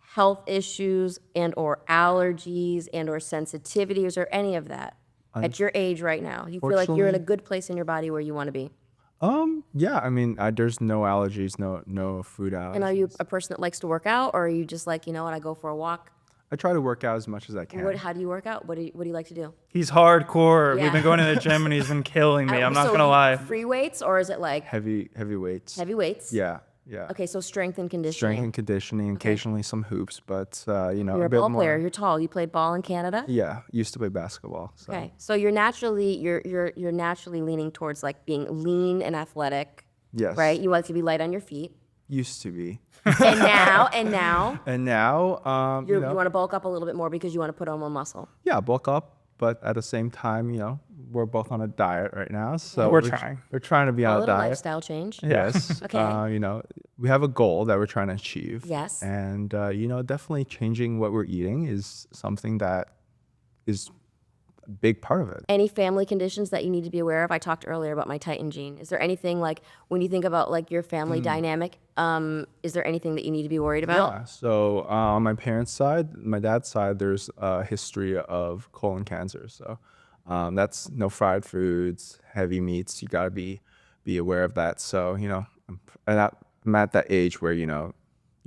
health issues and or allergies and or sensitivities or any of that at your age right now? You feel like you're in a good place in your body where you want to be. yeah, I mean, there's no allergies, no food allergies. And are you a person that likes to work out, or are you just like, I go for a walk? I try to work out as much as I can. How do you work out? What do you like to do? He's hardcore. Yeah. We've been going to the gym and he's been killing me. I'm not So gonna lie. Free weights, or is it like Heavy weights. heavy weights? Yeah. Okay, so strength and conditioning. Strength and conditioning, occasionally some hoops, but You're a a bit ball more. player. You're tall. You played ball in Canada. Yeah, used to play basketball. So. Okay, so you're naturally leaning towards like being lean and athletic, Yes. right? You like to be light on your feet, Used to be. and now And now, you want to bulk up a little bit more because you want to put on more muscle. yeah, bulk up, but at the same time, we're both on a diet right now, so We're trying. We're trying to be A on a little diet. lifestyle change. Yes. Okay. We have a goal that we're trying to achieve. Yes. And definitely changing what we're eating is something that is a big part of it. Any family conditions that you need to be aware of? I talked earlier about my Titan gene. Is there anything like when you think about like your family dynamic, is there anything that you need to be worried about? Yeah. So on my parents' side, my dad's side, there's a history of colon cancer. So that's no fried foods, heavy meats. You gotta be aware of that. So I'm at that age where you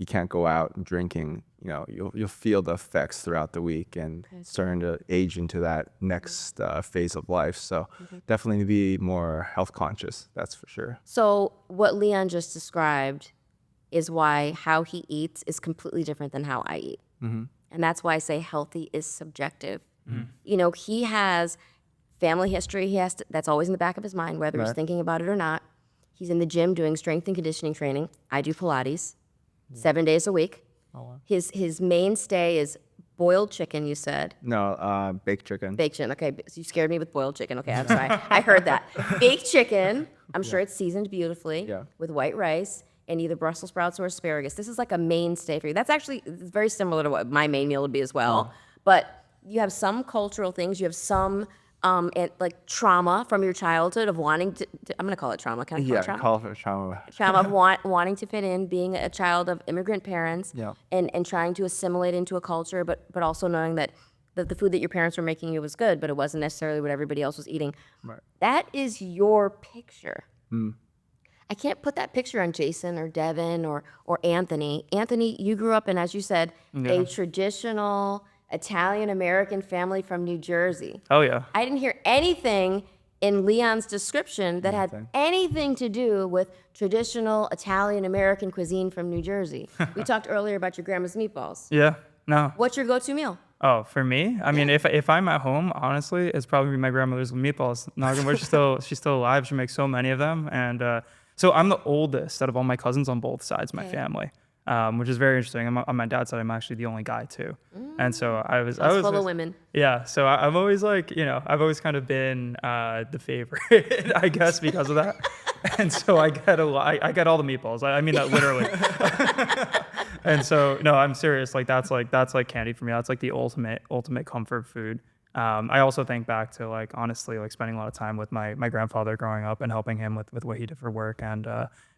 can't go out drinking. You'll feel the effects throughout the week and starting to age into that next phase of life. So definitely to be more health conscious. That's for sure. So what Leon just described is why how he eats is completely different than how I eat. And that's why I say healthy is subjective. He has family history. That's always in the back of his mind, whether he's thinking about it or not. He's in the gym doing strength and conditioning training. I do Pilates 7 days a week. Oh, wow. His mainstay is boiled chicken, you said. No, baked chicken. Baked chicken. Okay, so you scared me with boiled chicken. Okay, I'm sorry. I heard that. Baked chicken. I'm sure it's seasoned beautifully with white rice and either Brussels sprouts or asparagus. This is like a mainstay for you. That's actually very similar to what my main meal would be as well. But you have some cultural things. You have some like trauma from your childhood of wanting to I'm going to call it trauma. Can I call it trauma? Call it trauma. Trauma of wanting to fit in, being a child of immigrant parents, and trying to assimilate into a culture, but also knowing that the food that your parents were making you was good, but it wasn't necessarily what everybody else was eating. Right. That is your picture. I can't put that picture on Jason or Devin or Anthony. Anthony, you grew up in, as you said, a traditional Italian-American family from New Jersey. Oh, yeah. I didn't hear anything in Leon's description that had anything to do with traditional Italian-American cuisine from New Jersey. We talked earlier about your grandma's meatballs. Yeah. No. What's your go-to meal? Oh, for me? I mean, if I'm at home, honestly, it's probably my grandmother's meatballs. Not gonna work. She's still alive. She makes so many of them. And so I'm the oldest out of all my cousins on both sides of my family. Which is very interesting. On my dad's side, I'm actually the only guy too, and so I was full of women. Yeah, so I'm always like, I've always kind of been the favorite, I guess, because of that, and so I get a lot. I get all the meatballs. I mean that literally. And so no, I'm serious. That's like candy for me. That's like the ultimate comfort food. I also think back to honestly spending a lot of time with my grandfather growing up and helping him with what he did for work, and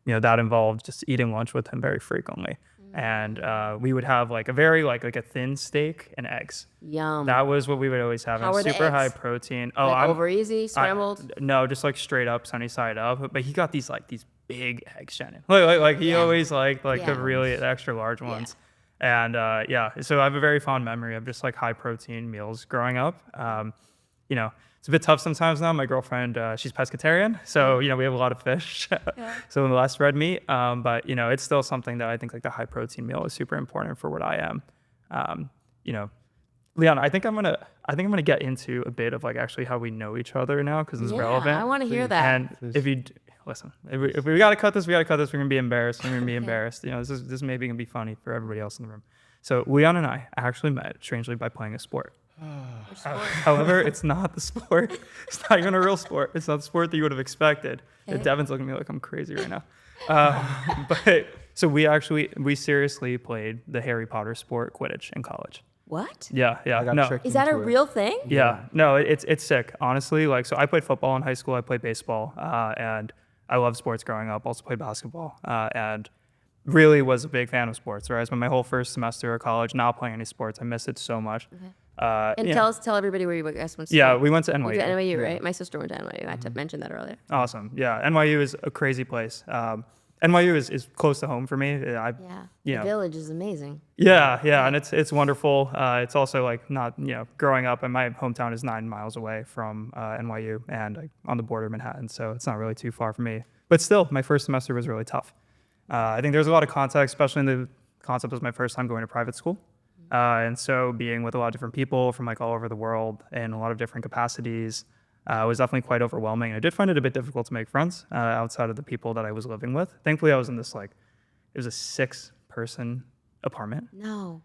that involved just eating lunch with him very frequently. And we would have a very a thin steak and eggs. Yum. That was what we would always have. How were the super eggs? high protein. Oh, Over easy, scrambled? No, just straight up, sunny side up. But he got these big eggs, Shannon. He always liked the really extra large ones. And so I have a very fond memory of just high protein meals growing up. It's a bit tough sometimes now. My girlfriend, she's pescatarian, so we have a lot of fish, so less red meat. But it's still something that I think the high protein meal is super important for what I am. Leon, I think I'm gonna get into a bit of actually how we know each other now, because it's relevant. I want to hear that. And listen, if we gotta cut this, we gotta cut this. We're gonna be embarrassed. This is maybe gonna be funny for everybody else in the room. So Leon and I actually met strangely by playing a sport. However, it's not the sport. It's not even a real sport. It's not the sport that you would have expected. Okay. Devin's looking at me like I'm crazy right now. But so we seriously played the Harry Potter sport, Quidditch, in college. What? Yeah. No. Is that a real thing? Yeah. No, it's sick. Honestly, so I played football in high school. I played baseball, and I loved sports growing up. Also played basketball, and really was a big fan of sports. Right, I spent my whole first semester of college not playing any sports. I missed it so much. Okay. And tell everybody where you went to school. Yeah, we went to NYU. You went to NYU, right? My sister went to NYU. I had to mention that earlier. Awesome. Yeah, NYU is a crazy place. NYU is close to home for me. The village is amazing. Yeah, and it's wonderful. It's also not growing up, and my hometown is 9 miles away from NYU and on the border of Manhattan, so it's not really too far from me. But still, my first semester was really tough. I think there's a lot of context, especially in the concept was my first time going to private school. And so being with a lot of different people from all over the world in a lot of different capacities was definitely quite overwhelming. I did find it a bit difficult to make friends outside of the people that I was living with. Thankfully, I was in this it was a 6-person apartment. No.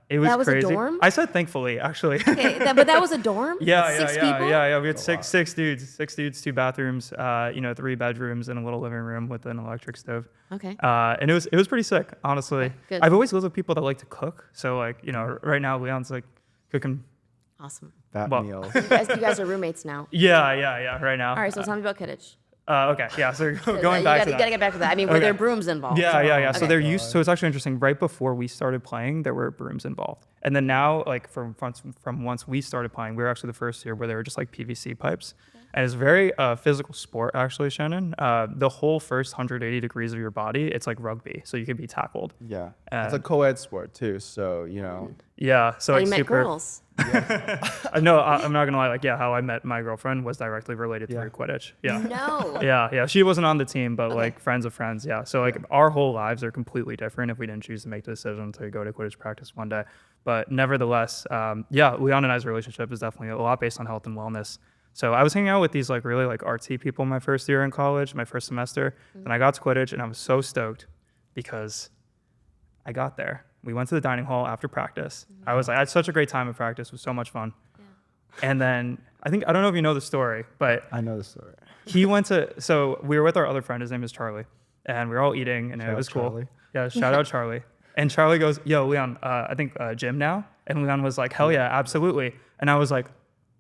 It was that was crazy. A dorm? I said thankfully, actually. Okay, but that was a dorm? Yeah, Six people? Yeah. We had six dudes, 2 bathrooms, 3 bedrooms, and a little living room with an electric stove. Okay. And it was pretty sick, honestly. Okay, good. I've always lived with people that like to cook. So right now Leon's cooking Awesome. that Well- meal. You guys are roommates now. Yeah, right now. All right, so tell me about Kidditch. Okay, yeah, so going back to You that. gotta get back to that. I mean, were there brooms involved? Yeah. So Okay. they're used. So it's actually interesting. Right before we started playing, there were brooms involved, and then now, like from once we started playing, we were actually the first year where they were just like PVC pipes, and it's a very physical sport actually, Shannon. The whole first 180 degrees of your body, it's like rugby, so you can be tackled. Yeah. It's a co-ed sport too, so you know. Yeah, so Oh, like you met super. girls. No, I'm not gonna lie. Like, yeah, how I met my girlfriend was directly related through Quidditch. Yeah. No. Yeah. She wasn't on the team, but like friends of friends. Yeah. So like our whole lives are completely different if we didn't choose to make the decision to go to Quidditch practice one day. But nevertheless, Leon and I's relationship is definitely a lot based on health and wellness. So I was hanging out with these like really like artsy people my first year in college, my first semester. Then I got to Quidditch and I was so stoked because I got there. We went to the dining hall after practice. I had such a great time at practice. It was so much fun. Yeah. And then I don't know if you know the story, but I know the story. so we were with our other friend. His name is Charlie. And we were all eating and it was cool. Charlie. Yeah, shout out Charlie. And Charlie goes, yo, Leon, I think gym now? And Leon was like, hell yeah, absolutely. And I was like,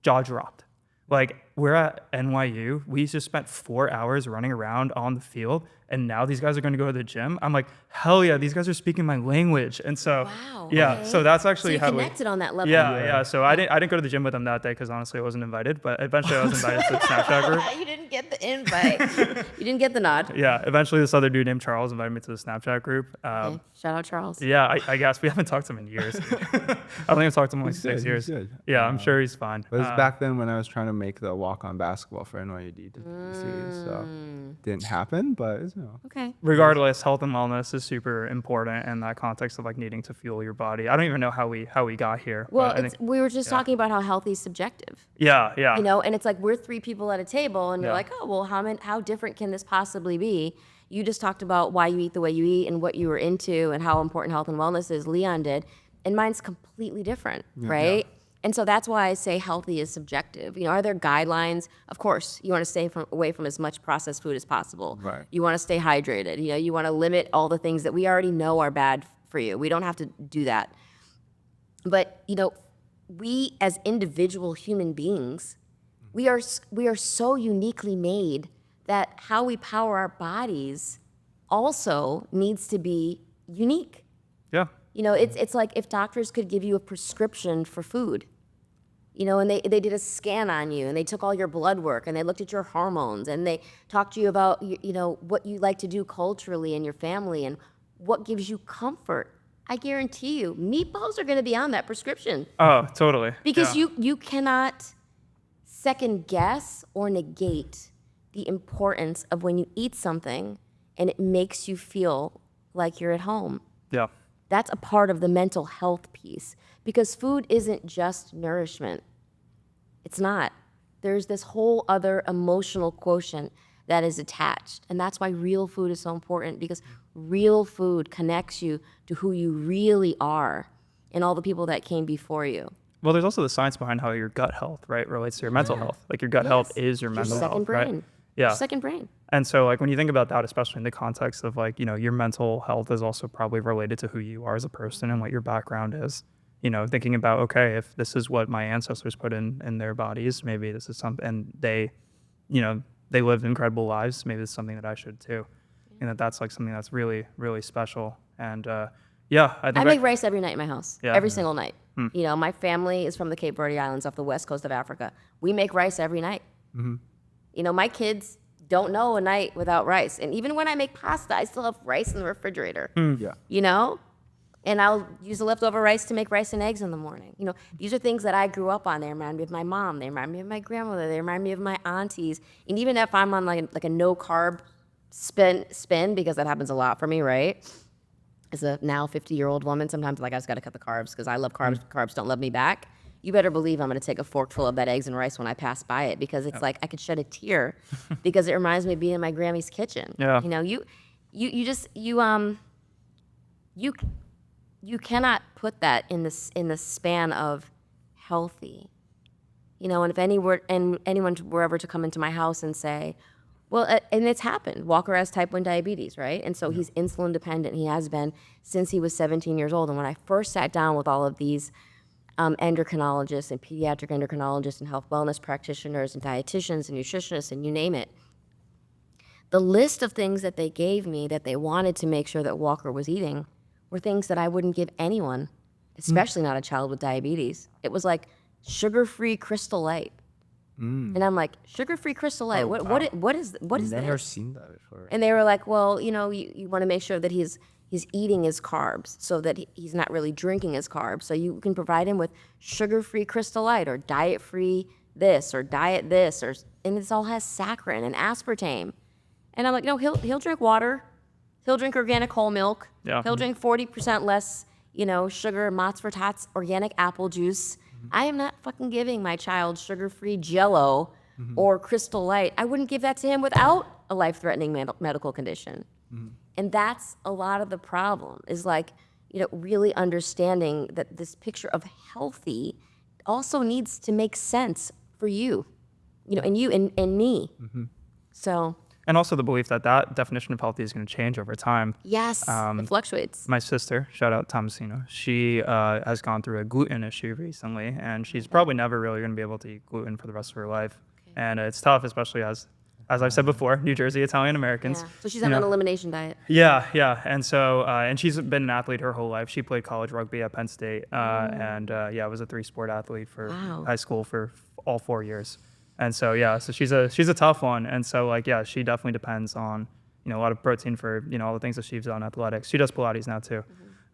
jaw dropped. Like, we're at NYU. We just spent 4 hours running around on the field, and now these guys are going to go to the gym. I'm like, hell yeah, these guys are speaking my language. And so, Wow. yeah, Okay. so that's actually So you how connected on that level. Yeah. So I didn't go to the gym with them that day because honestly I wasn't invited. But eventually I was invited to the Snapchat group. You didn't get the invite. You didn't get the nod. Yeah. Eventually this other dude named Charles invited me to the Snapchat group. Okay. Shout out Charles. Yeah, I guess we haven't talked to him in years. I think I've talked to him in like 6 years. He's good. Yeah, I'm sure he's fine. But it was back then when I was trying to make the walk-on basketball for NYUD to series, so didn't happen, but you know. Okay. Regardless, health and wellness is super important in that context of like needing to fuel your body. I don't even know how we got here. Well, but I think, we were just talking about how healthy is subjective. yeah. You know, and it's like we're three people at a table, and you're Yeah. like, oh, well, how different can this possibly be? You just talked about why you eat the way you eat and what you were into and how important health and wellness is. Leon did, and mine's completely different, right? And so that's why I say healthy is subjective. You know, are there guidelines? Of course, you want to stay away from as much processed food as possible. Right. You want to stay hydrated. You know, you want to limit all the things that we already know are bad for you. We don't have to do that. But, you know, we as individual human beings, we are so uniquely made that how we power our bodies also needs to be unique. Yeah. You know, it's like if doctors could give you a prescription for food, you know, and they did a scan on you and they took all your blood work and they looked at your hormones and they talked to you about, you know, what you like to do culturally in your family and what gives you comfort. I guarantee you, meatballs are going to be on that prescription Oh, totally. because yeah. you cannot second guess or negate the importance of when you eat something and it makes you feel like you're at home. Yeah. That's a part of the mental health piece because food isn't just nourishment. It's not. There's this whole other emotional quotient that is attached. And that's why real food is so important because real food connects you to who you really are and all the people that came before you. Well, there's also the science behind how your gut health, right, relates to your mental health. Like your gut health is your mental second health, brain. right? Yeah. Your second brain. And so like when you think about that, especially in the context of like, you know, your mental health is also probably related to who you are as a person and what your background is. You know, thinking about, okay, if this is what my ancestors put in their bodies, maybe this is something, and they, you know, they lived incredible lives. Maybe it's something that I should too. And that's like something that's really, really special. And yeah, I think I make rice every night in my house. Yeah. Every single night. You know, my family is from the Cape Verde Islands off the west coast of Africa. We make rice every night. You know, my kids don't know a night without rice. And even when I make pasta, I still have rice in the refrigerator. Yeah. You know? And I'll use the leftover rice to make rice and eggs in the morning. You know, these are things that I grew up on. They remind me of my mom. They remind me of my grandmother. They remind me of my aunties. And even if I'm on like a no carb spin, because that happens a lot for me, right? As a now 50-year-old woman, sometimes like I just got to cut the carbs because I love carbs. Carbs don't love me back. You better believe I'm going to take a forkful of that eggs and rice when I pass by it because it's like I could shed a tear because it reminds me of being in my Grammy's kitchen. Yeah. You know, you cannot put that in the span of healthy. You know, and if anyone were ever to come into my house and say, well, and it's happened. Walker has type 1 diabetes, right? And so he's insulin dependent. He has been since he was 17 years old. And when I first sat down with all of these endocrinologists and pediatric endocrinologists and health wellness practitioners and dietitians and nutritionists and you name it. The list of things that they gave me that they wanted to make sure that Walker was eating were things that I wouldn't give anyone, especially not a child with diabetes. It was like sugar-free Crystal Light. And I'm like, sugar-free Crystal Light, what is Never this? seen that before. And they were like, well, you want to make sure that he's eating his carbs so that he's not really drinking his carbs. So you can provide him with sugar-free Crystal Light or diet-free this or diet this, and this all has saccharin and aspartame. And I'm like, no, he'll drink water. He'll drink organic whole milk. Yeah. He'll drink 40% less, sugar, Mott's for Tots, organic apple juice. I am not fucking giving my child sugar-free Jell-O or Crystal Light. I wouldn't give that to him without a life-threatening medical condition. And that's a lot of the problem is like, really understanding that this picture of healthy also needs to make sense for you, and you and me. So. And also the belief that that definition of healthy is going to change over time. Yes, it fluctuates. My sister, shout out Thomasina, she has gone through a gluten issue recently, and she's probably never really going to be able to eat gluten for the rest of her life. Okay. And it's tough, especially as I've said before, New Jersey Italian Americans. Yeah. So she's on an elimination diet. Yeah. And so, and she's been an athlete her whole life. She played college rugby at Penn State, and was a 3-sport athlete for high school for all 4 years. And so, so she's a tough one. And so she definitely depends on, a lot of protein for, all the things that she's done athletics. She does Pilates now too.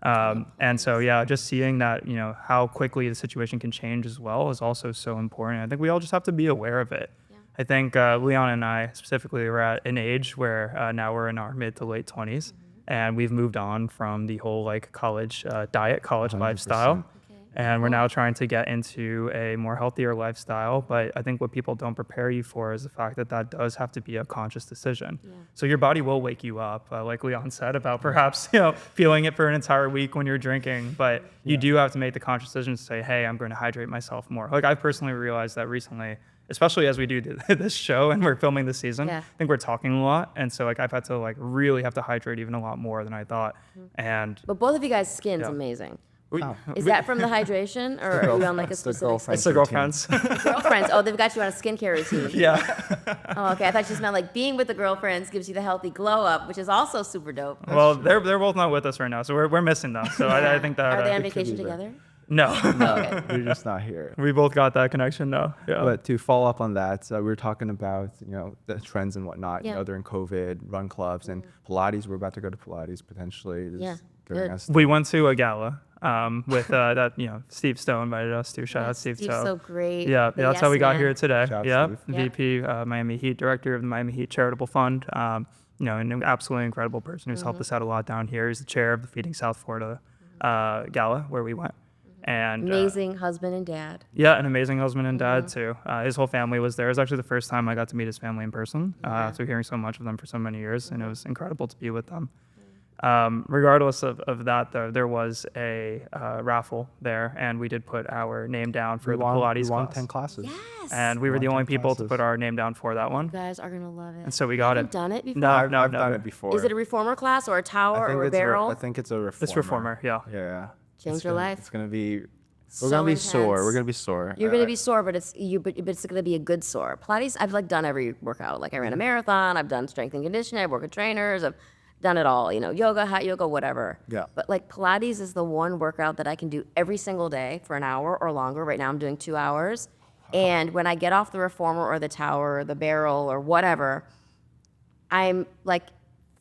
And so, just seeing that, how quickly the situation can change as well is also so important. I think we all just have to be aware of it. Yeah. I think Leon and I specifically were at an age where now we're in our mid to late 20s and we've moved on from the whole college diet, college 100%. Lifestyle. And we're now trying to get into a more healthier lifestyle. But I think what people don't prepare you for is the fact that that does have to be a conscious decision. Yeah. So your body will wake you up, like Leon said, about perhaps feeling it for an entire week when you're drinking. But you do have to make the conscious decision to say, hey, I'm going to hydrate myself more. I've personally realized that recently, especially as we do this show and we're filming this season, I think we're talking a lot. And so I've had to really have to hydrate even a lot more than I thought. But both of you guys' skin's amazing. Is that from the hydration, or are you on a specific? It's the girlfriends. Girlfriends. Oh, they've got you on a skincare routine. Yeah. Oh, okay. I thought you just meant being with the girlfriends gives you the healthy glow up, which is also super dope. Well, they're both not with us right now, so we're missing them. So I think that. Are they on vacation together? No. Okay. We're just not here. We both got that connection now. Yeah. But to follow up on that, we were talking about the trends and whatnot. During COVID, run clubs and Pilates. We're about to go to Pilates potentially. We went to a gala. With that, Steve Stowe invited us to. Shout out Steve Stowe. Steve's so great. Yeah, that's how we got here today. Yeah, VP Miami Heat, director of the Miami Heat Charitable Fund. An absolutely incredible person who's helped us out a lot down here. He's the chair of the Feeding South Florida gala where we went. And amazing husband and dad. Yeah, an amazing husband and dad too. His whole family was there. It was actually the first time I got to meet his family in person after hearing so much of them for so many years, and it was incredible to be with them. Regardless of that, though, there was a raffle there, and we did put our name down for the Pilates class. 10 classes. Yes. And we were the only people to put our name down for that one. You guys are going to love it. And so we got it. Have you done it before? No, I've done it before. Is it a reformer class or a tower or a barrel? I think it's a reformer. It's reformer, yeah. Yeah. Change your life. It's going to be... So We're gonna be intense. sore. We're gonna be sore. You're gonna be sore, but it's gonna be a good sore. Pilates, I've done every workout. I ran a marathon. I've done strength and conditioning. I've worked with trainers. I've done it all. Yoga, hot yoga, whatever. Yeah. But Pilates is the one workout that I can do every single day for an hour or longer. Right now, I'm doing 2 hours. And when I get off the reformer or the tower or the barrel or whatever, I'm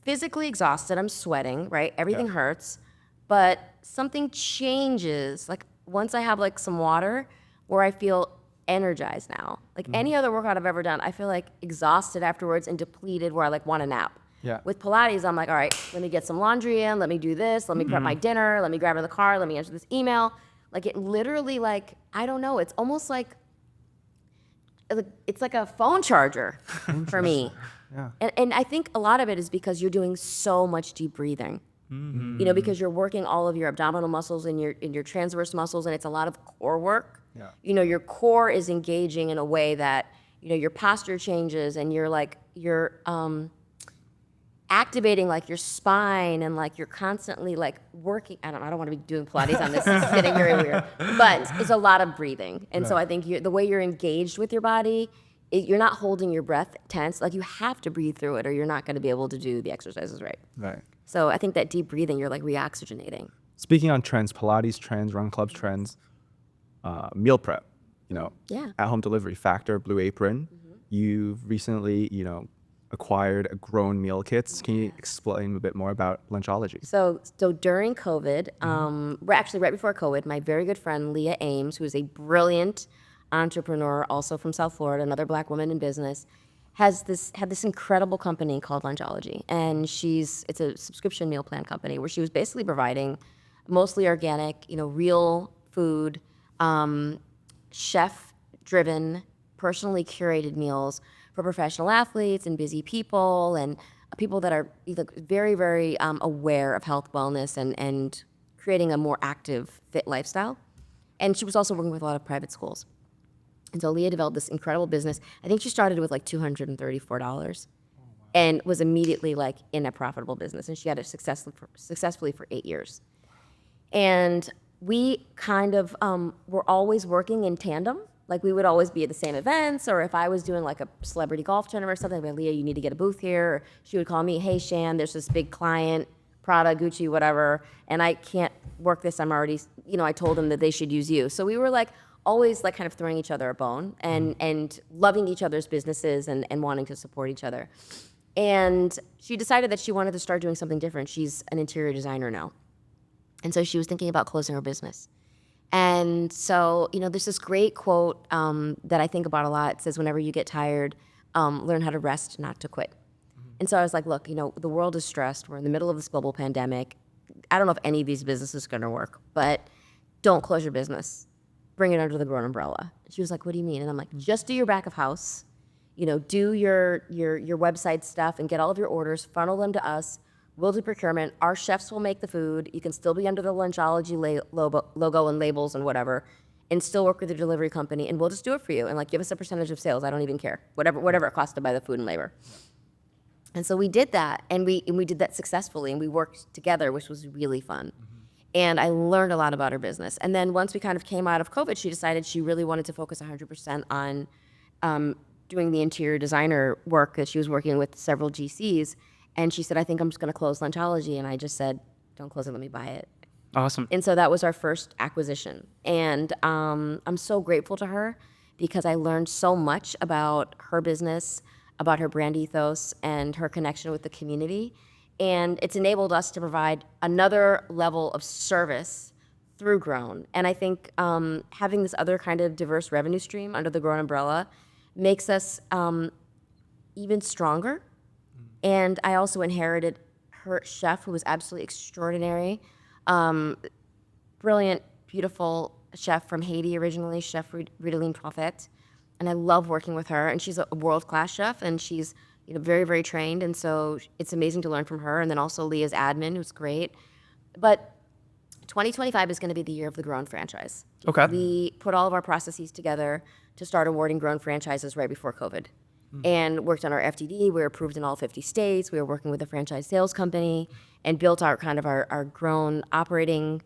physically exhausted. I'm sweating. Right. Everything hurts, but something changes. Once I have some water where I feel energized now. Any other workout I've ever done, I feel exhausted afterwards and depleted where I want a nap. Yeah. With Pilates, I'm all right, let me get some laundry in, let me do this, let me prep my dinner, let me grab it in the car, let me answer this email. It literally I don't know, it's almost it's like a phone charger for me. Yeah. And I think a lot of it is because you're doing so much deep breathing. Mm-hmm. Because you're working all of your abdominal muscles and your transverse muscles, and it's a lot of core work. Yeah. Your core is engaging in a way that your posture changes, and you're activating like your spine and like you're constantly like working. I don't want to be doing Pilates on this. It's getting very weird, but it's a lot of breathing. And so I think the way you're engaged with your body, you're not holding your breath tense. Like you have to breathe through it or you're not going to be able to do the exercises right. Right. So I think that deep breathing, you're like reoxygenating. Speaking on trends, Pilates trends, run clubs trends, meal prep, at home delivery, Factor, Blue Apron. You've recently, acquired a grown meal kits. Can you explain a bit more about Lunchology? So during COVID, actually right before COVID, my very good friend Leah Ames, who is a brilliant entrepreneur, also from South Florida, another Black woman in business, had this incredible company called Lunchology, and it's a subscription meal plan company where she was basically providing mostly organic, real food, chef-driven, personally curated meals for professional athletes and busy people and people that are either very, very aware of health, wellness, and creating a more active, fit lifestyle. And she was also working with a lot of private schools. And so Leah developed this incredible business. I think she started with like $234 and was immediately like in a profitable business. And she had it successfully for 8 years. And we kind of were always working in tandem. Like we would always be at the same events, or if I was doing like a celebrity golf tournament or something, I'd be like, Leah, you need to get a booth here. Or she would call me, hey, Shan, there's this big client, Prada, Gucci, whatever, and I can't work this. I'm already, I told them that they should use you. So we were like always like kind of throwing each other a bone and loving each other's businesses and wanting to support each other. And she decided that she wanted to start doing something different. She's an interior designer now. And so she was thinking about closing her business. And so, there's this great quote that I think about a lot. It says, whenever you get tired, learn how to rest, not to quit. And so I was like, look, the world is stressed. We're in the middle of this global pandemic. I don't know if any of these businesses are going to work, but don't close your business. Bring it under the Grown umbrella. She was like, what do you mean? And I'm like, just do your back of house, do your website stuff and get all of your orders, funnel them to us. We'll do procurement. Our chefs will make the food. You can still be under the Lunchology logo and labels and whatever, and still work with the delivery company, and we'll just do it for you. And like, give us a percentage of sales. I don't even care. Whatever it costs to buy the food and labor. And so we did that, and we did that successfully, and we worked together, which was really fun. And I learned a lot about her business. And then once we kind of came out of COVID, she decided she really wanted to focus 100% on doing the interior designer work that she was working with several GCs. And she said, I think I'm just going to close Lunchology. And I just said, don't close it, let me buy it. Awesome. And so that was our first acquisition. And I'm so grateful to her because I learned so much about her business, about her brand ethos, and her connection with the community. And it's enabled us to provide another level of service through Grown. And I think having this other kind of diverse revenue stream under the Grown umbrella makes us even stronger. And I also inherited her chef, who was absolutely extraordinary, brilliant, beautiful chef from Haiti originally, Chef Rideline Prophet. And I love working with her. And she's a world-class chef, and she's very, very trained. And so it's amazing to learn from her. And then also Leah's admin, who's great. But 2025 is going to be the year of the Grown franchise. Okay. We put all of our processes together to start awarding Grown franchises right before COVID. And worked on our FDD. We were approved in all 50 states. We were working with a franchise sales company and built our kind of our Grown operating,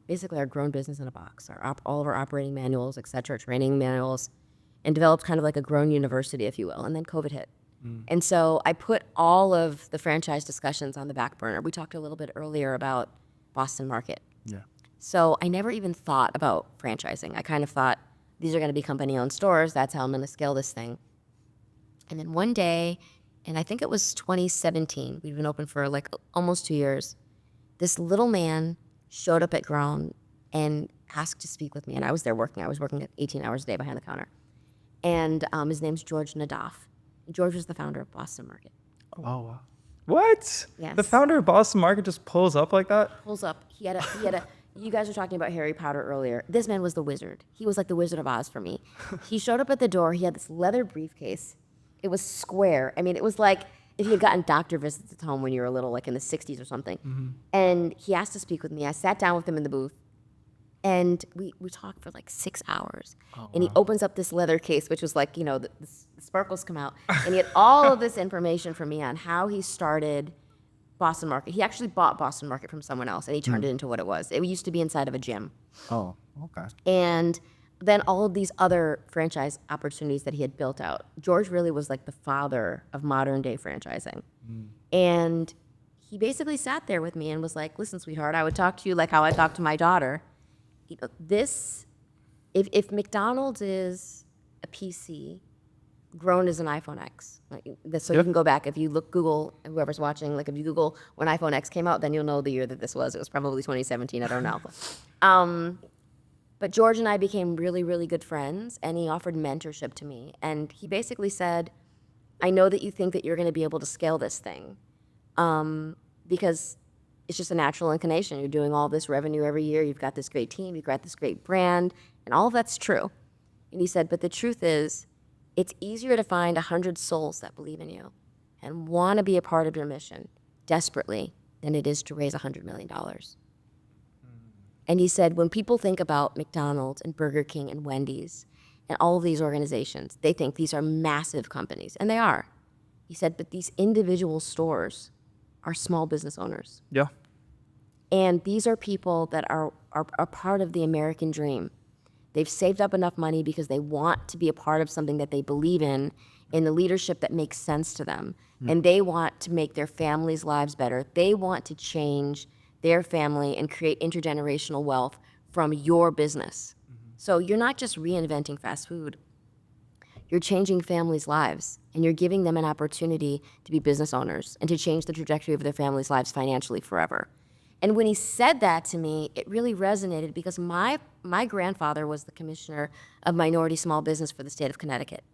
basically our Grown business in a box, all of our operating manuals, et cetera, training manuals, and developed kind of like a Grown university, if you will. And then COVID hit. And so I put all of the franchise discussions on the back burner. We talked a little bit earlier about Boston Market. Yeah. So I never even thought about franchising. I kind of thought, these are going to be company-owned stores. That's how I'm going to scale this thing. And then one day, and I think it was 2017, we'd been open for like almost 2 years, this little man showed up at Grown and asked to speak with me. And I was there working. I was working 18 hours a day behind the counter. And his name's George Nadaf. George was the founder of Boston Market. Oh, wow. What? Yes. The founder of Boston Market just pulls up like that? Pulls up. He had a. You guys were talking about Harry Potter earlier. This man was the wizard. He was like the Wizard of Oz for me. He showed up at the door. He had this leather briefcase. It was square. I mean, it was like if you had gotten doctor visits at home when you were little, like in the 60s or something. And he asked to speak with me. I sat down with him in the booth. And we talked for like 6 hours. And he opens up this leather case, which was like, the sparkles come out. And he had all of this information for me on how he started Boston Market. He actually bought Boston Market from someone else, and he turned it into what it was. It used to be inside of a gym. Oh, okay. And then all of these other franchise opportunities that he had built out. George really was like the father of modern day franchising. And he basically sat there with me and was like, listen, sweetheart, I would talk to you like how I talk to my daughter. If McDonald's is a PC, grown as an iPhone X. So you can go back, if you Google, whoever's watching, like if you Google when iPhone X came out, then you'll know the year that this was. It was probably 2017, I don't know. But George and I became really, really good friends, and he offered mentorship to me. And he basically said, I know that you think that you're gonna be able to scale this thing because it's just a natural inclination. You're doing all this revenue every year. You've got this great team. You've got this great brand. And all of that's true. And he said, but the truth is, it's easier to find 100 souls that believe in you and want to be a part of your mission desperately than it is to raise $100 million. And he said, when people think about McDonald's and Burger King and Wendy's and all of these organizations, they think these are massive companies. And they are. He said, but these individual stores are small business owners. Yeah. And these are people that are part of the American dream. They've saved up enough money because they want to be a part of something that they believe in the leadership that makes sense to them. And they want to make their families' lives better. They want to change their family and create intergenerational wealth from your business. So you're not just reinventing fast food. You're changing families' lives, and you're giving them an opportunity to be business owners and to change the trajectory of their families' lives financially forever. And when he said that to me, it really resonated because my grandfather was the commissioner of minority small business for the state of Connecticut.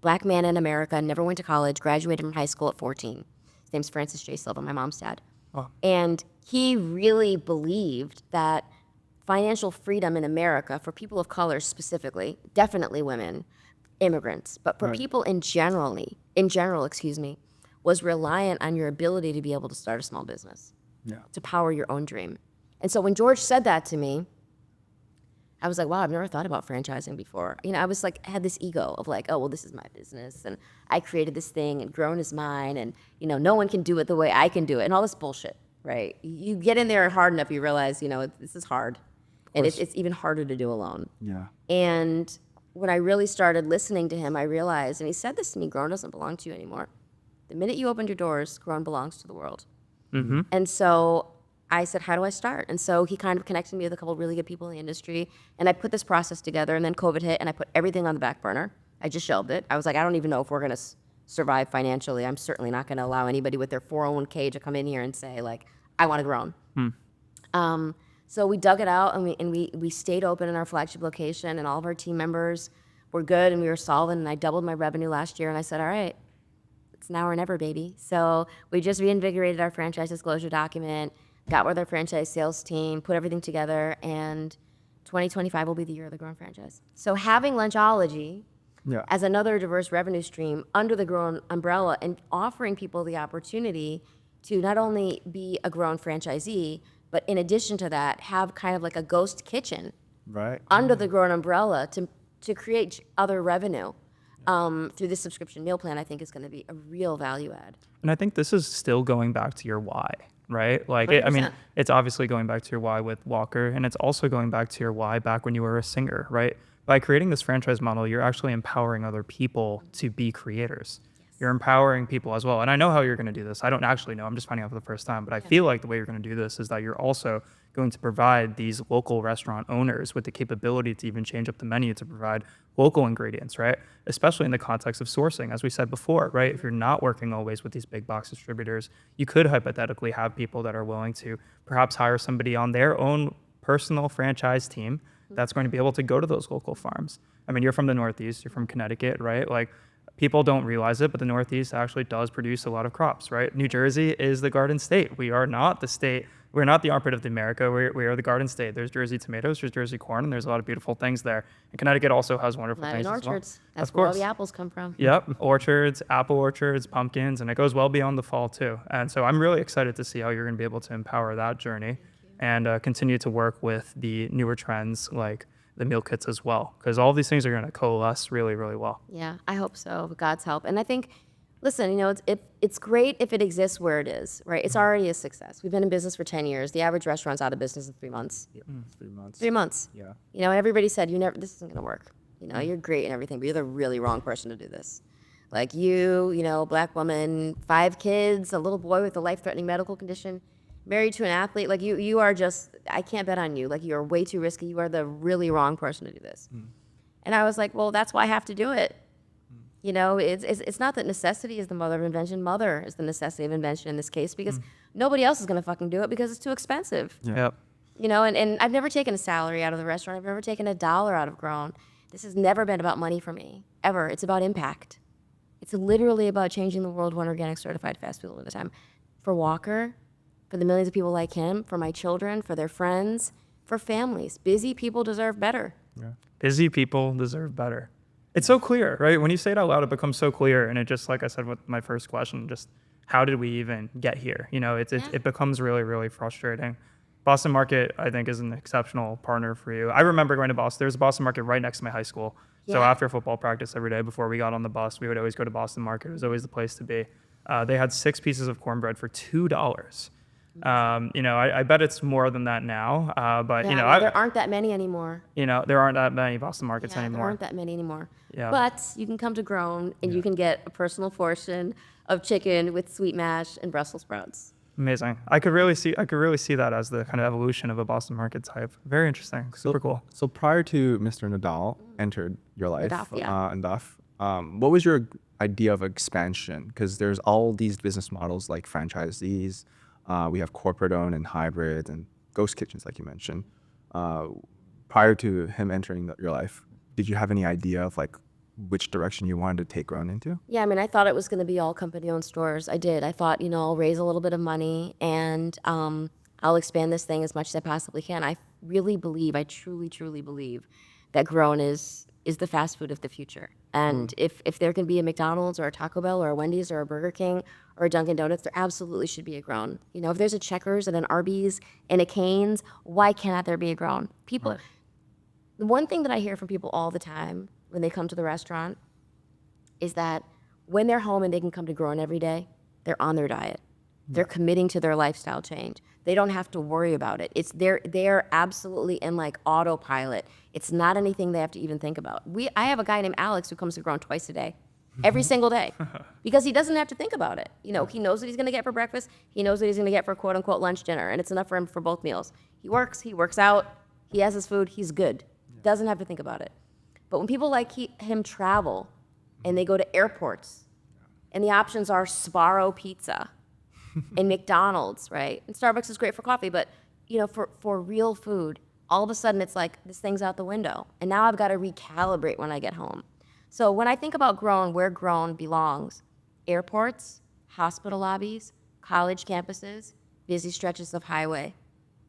Black man in America, never went to college, graduated from high school at 14. His name's Francis J. Silva, my mom's dad. Oh. And he really believed that financial freedom in America, for people of color specifically, definitely women, immigrants, but for people in general, was reliant on your ability to be able to start a small business. Yeah. To power your own dream. And so when George said that to me, I was like, wow, I've never thought about franchising before. I was like, I had this ego of like, oh, well, this is my business, and I created this thing, and grown is mine, and no one can do it the way I can do it, and all this bullshit, right? You get in there hard enough, you realize, this is hard, and it's even harder to do alone. Yeah. And when I really started listening to him, I realized, and he said this to me, grown doesn't belong to you anymore. The minute you opened your doors, grown belongs to the world. Mm-hmm. And so I said, how do I start? And so he kind of connected me with a couple of really good people in the industry. And I put this process together, and then COVID hit, and I put everything on the back burner. I just shelved it. I was like, I don't even know if we're going to survive financially. I'm certainly not going to allow anybody with their 401k to come in here and say, like, I want to grow. So we dug it out, and we stayed open in our flagship location, and all of our team members were good, and we were solvent, and I doubled my revenue last year, and I said, all right, it's now or never, baby. So we just reinvigorated our franchise disclosure document, got with our franchise sales team, put everything together, and 2025 will be the year of the Grown franchise. So having Lunchology as another diverse revenue stream under the Grown umbrella and offering people the opportunity to not only be a Grown franchisee, but in addition to that, have kind of like a ghost kitchen under the Grown umbrella to create other revenue. Through this subscription meal plan, I think is going to be a real value add. And I think this is still going back to your why, right? Like, it's obviously going back to your why with Walker, and it's also going back to your why back when you were a singer, right? By creating this franchise model, you're actually empowering other people to be creators. You're empowering people as well. And I know how you're going to do this. I don't actually know. I'm just finding out for the first time. But I feel like the way you're going to do this is that you're also going to provide these local restaurant owners with the capability to even change up the menu to provide local ingredients, right? Especially in the context of sourcing, as we said before, right? If you're not working always with these big box distributors, you could hypothetically have people that are willing to perhaps hire somebody on their own personal franchise team that's going to be able to go to those local farms. I mean, you're from the Northeast, you're from Connecticut, right? Like, people don't realize it, but the Northeast actually does produce a lot of crops, right? New Jersey is the garden state. We are not the state, we're not the armpit of America, we are the garden state. There's Jersey tomatoes, there's Jersey corn, and there's a lot of beautiful things there. And Connecticut also has wonderful things as well. Orchards. That's where all the apples come from. Yep, orchards, apple orchards, pumpkins, and it goes well beyond the fall too. And so I'm really excited to see how you're gonna be able to empower that journey. and continue to work with the newer trends like the meal kits as well, because all these things are going to coalesce really, really well. Yeah, I hope so, with God's help. And I think, listen, it's great if it exists where it is, right? It's already a success. We've been in business for 10 years. The average restaurant's out of business in 3 months. Yeah, 3 months. 3 months. Yeah. And everybody said, this isn't gonna work. You're great and everything, but you're the really wrong person to do this. Like black woman, 5 kids, a little boy with a life-threatening medical condition, married to an athlete. Like you are just, I can't bet on you. Like you are way too risky. You are the really wrong person to do this. And I was like, well, that's why I have to do it. It's not that necessity is the mother of invention. Mother is the necessity of invention in this case, because nobody else is going to fucking do it because it's too expensive. Yep. And I've never taken a salary out of the restaurant. I've never taken $1 out of Grown. This has never been about money for me, ever. It's about impact. It's literally about changing the world one organic certified fast food at a time. For Walker, for the millions of people like him, for my children, for their friends, for families. Busy people deserve better. Yeah. Busy people deserve better. It's so clear, right? When you say it out loud, it becomes so clear. And it just, like I said with my first question, just how did we even get here? It becomes really, really frustrating. Boston Market, I think, is an exceptional partner for you. I remember going to Boston. There was a Boston Market right next to my high school. So Yeah. after football practice every day before we got on the bus, we would always go to Boston Market. It was always the place to be. They had 6 pieces of cornbread for $2. I bet it's more than that now. But there aren't that many anymore. There aren't that many Boston Markets There anymore. aren't that many anymore. Yeah. But you can come to Grown and you can get a personal portion of chicken with sweet mash and Brussels sprouts. Amazing. I could really see that as the kind of evolution of a Boston Market type. Very interesting. Super cool. So prior to Mr. Nadal entered your life, Nadaf, what was your idea of expansion? Because there's all these business models like franchisees. We have corporate-owned and hybrid and ghost kitchens, like you mentioned. Prior to him entering your life, did you have any idea of like which direction you wanted to take Grown into? Yeah, I thought it was going to be all company-owned stores. I did. I thought, I'll raise a little bit of money and I'll expand this thing as much as I possibly can. I really believe, I truly, truly believe that Grown is the fast food of the future. And if there can be a McDonald's or a Taco Bell or a Wendy's or a Burger King or a Dunkin' Donuts, there absolutely should be a Grown. If there's a Checkers and an Arby's and a Cane's, why cannot there be a Grown? People, the one thing that I hear from people all the time when they come to the restaurant is that when they're home and they can come to Grown every day, they're on their diet. They're committing to their lifestyle change. They don't have to worry about it. They're absolutely in like autopilot. It's not anything they have to even think about. I have a guy named Alex who comes to Grown twice a day, every single day, because he doesn't have to think about it. He knows what he's gonna get for breakfast. He knows what he's gonna get for quote unquote lunch, dinner, and it's enough for him for both meals. He works out, he has his food, he's good. Doesn't have to think about it. But when people like him travel and they go to airports and the options are Sbarro pizza and McDonald's, right? And Starbucks is great for coffee, but for real food, all of a sudden it's like this thing's out the window. And now I've got to recalibrate when I get home. So when I think about Grown, where Grown belongs, airports, hospital lobbies, college campuses, busy stretches of highway.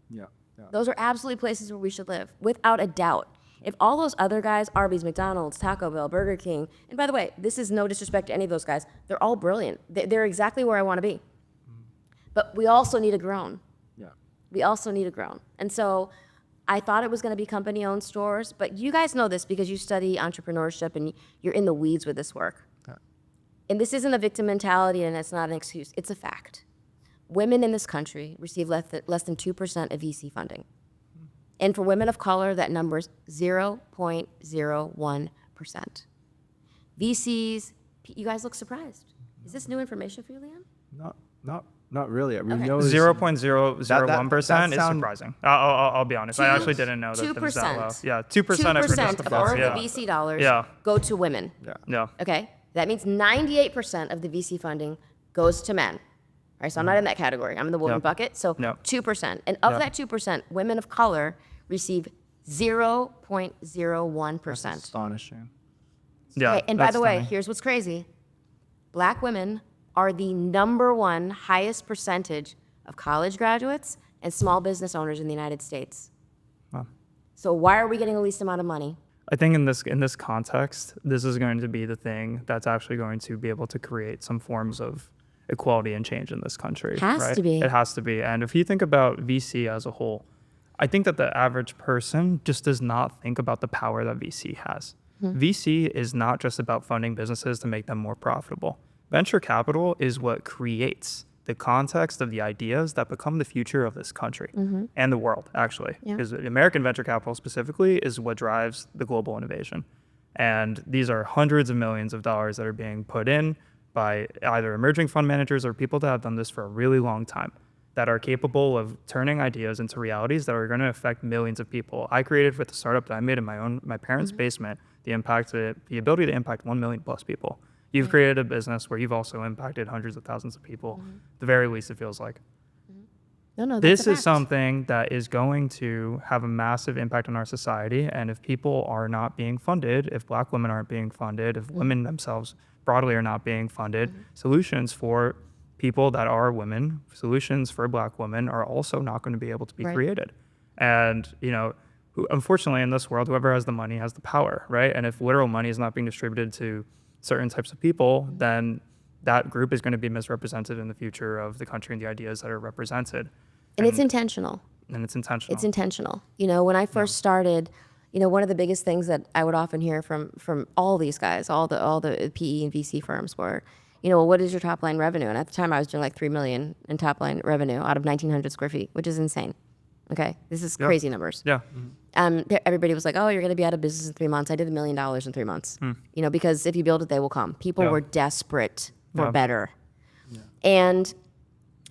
Yeah. Those are absolutely places where we should live, without a doubt. If all those other guys, Arby's, McDonald's, Taco Bell, Burger King, and by the way, this is no disrespect to any of those guys, they're all brilliant. They're exactly where I want to be. But we also need a Grown. Yeah. We also need a Grown. And so I thought it was going to be company-owned stores, but you guys know this because you study entrepreneurship and you're in the weeds with this work. Yeah. And this isn't a victim mentality and it's not an excuse. It's a fact. Women in this country receive less than 2% of VC funding. And for women of color, that number is 0.01%. VCs, you guys look surprised. Is this new information for you, Liam? Not really. We Okay. know this- 0.001% is sound- surprising. I'll be honest. I actually didn't know that it was that low. 2%. Yeah, 2% I've heard 2% of all of the VC dollars go to women. Yeah. Okay? That means 98% of the VC funding goes to men. All right, so I'm not in that category. I'm in the woman bucket. So 2%. And of that 2%, women of color receive 0.01%. Astonishing. Yeah. Okay, and by that's the way, stunning. here's what's crazy. Black women are the #1 highest percentage of college graduates and small business owners in the United States. Wow. So why are we getting the least amount of money? I think in this context, this is going to be the thing that's actually going to be able to create some forms of equality and change in this country. Has right? to be. It has to be. And if you think about VC as a whole, I think that the average person just does not think about the power that VC has. VC is not just about funding businesses to make them more profitable. Venture capital is what creates the context of the ideas that become the future of this country and the world, actually. Yeah. Because American venture capital specifically is what drives the global innovation. And these are hundreds of millions of dollars that are being put in by either emerging fund managers or people that have done this for a really long time, that are capable of turning ideas into realities that are going to affect millions of people. I created with the startup that I made in my parents' basement, the ability to impact 1 million plus people. You've created a business where you've also impacted hundreds of thousands of people. At the very least, it feels like. No, that's This a is fact. something that is going to have a massive impact on our society. And if people are not being funded, if Black women aren't being funded, if women themselves broadly are not being funded, solutions for people that are women, solutions for Black women are also not going to be able to be Right. created. And, unfortunately in this world, whoever has the money has the power, right? And if literal money is not being distributed to certain types of people, then that group is going to be misrepresented in the future of the country and the ideas that are represented. And it's intentional. And it's intentional. It's intentional. When I first started, one of the biggest things that I would often hear from all these guys, all the PE and VC firms were, well, what is your top line revenue? And at the time I was doing like $3 million in top line revenue out of 1,900 square feet, which is insane. Okay. This is crazy numbers. Yeah. Everybody was like, oh, you're going to be out of business in 3 months. I did $1 million in 3 months, because if you build it, they will come. People were desperate for better. And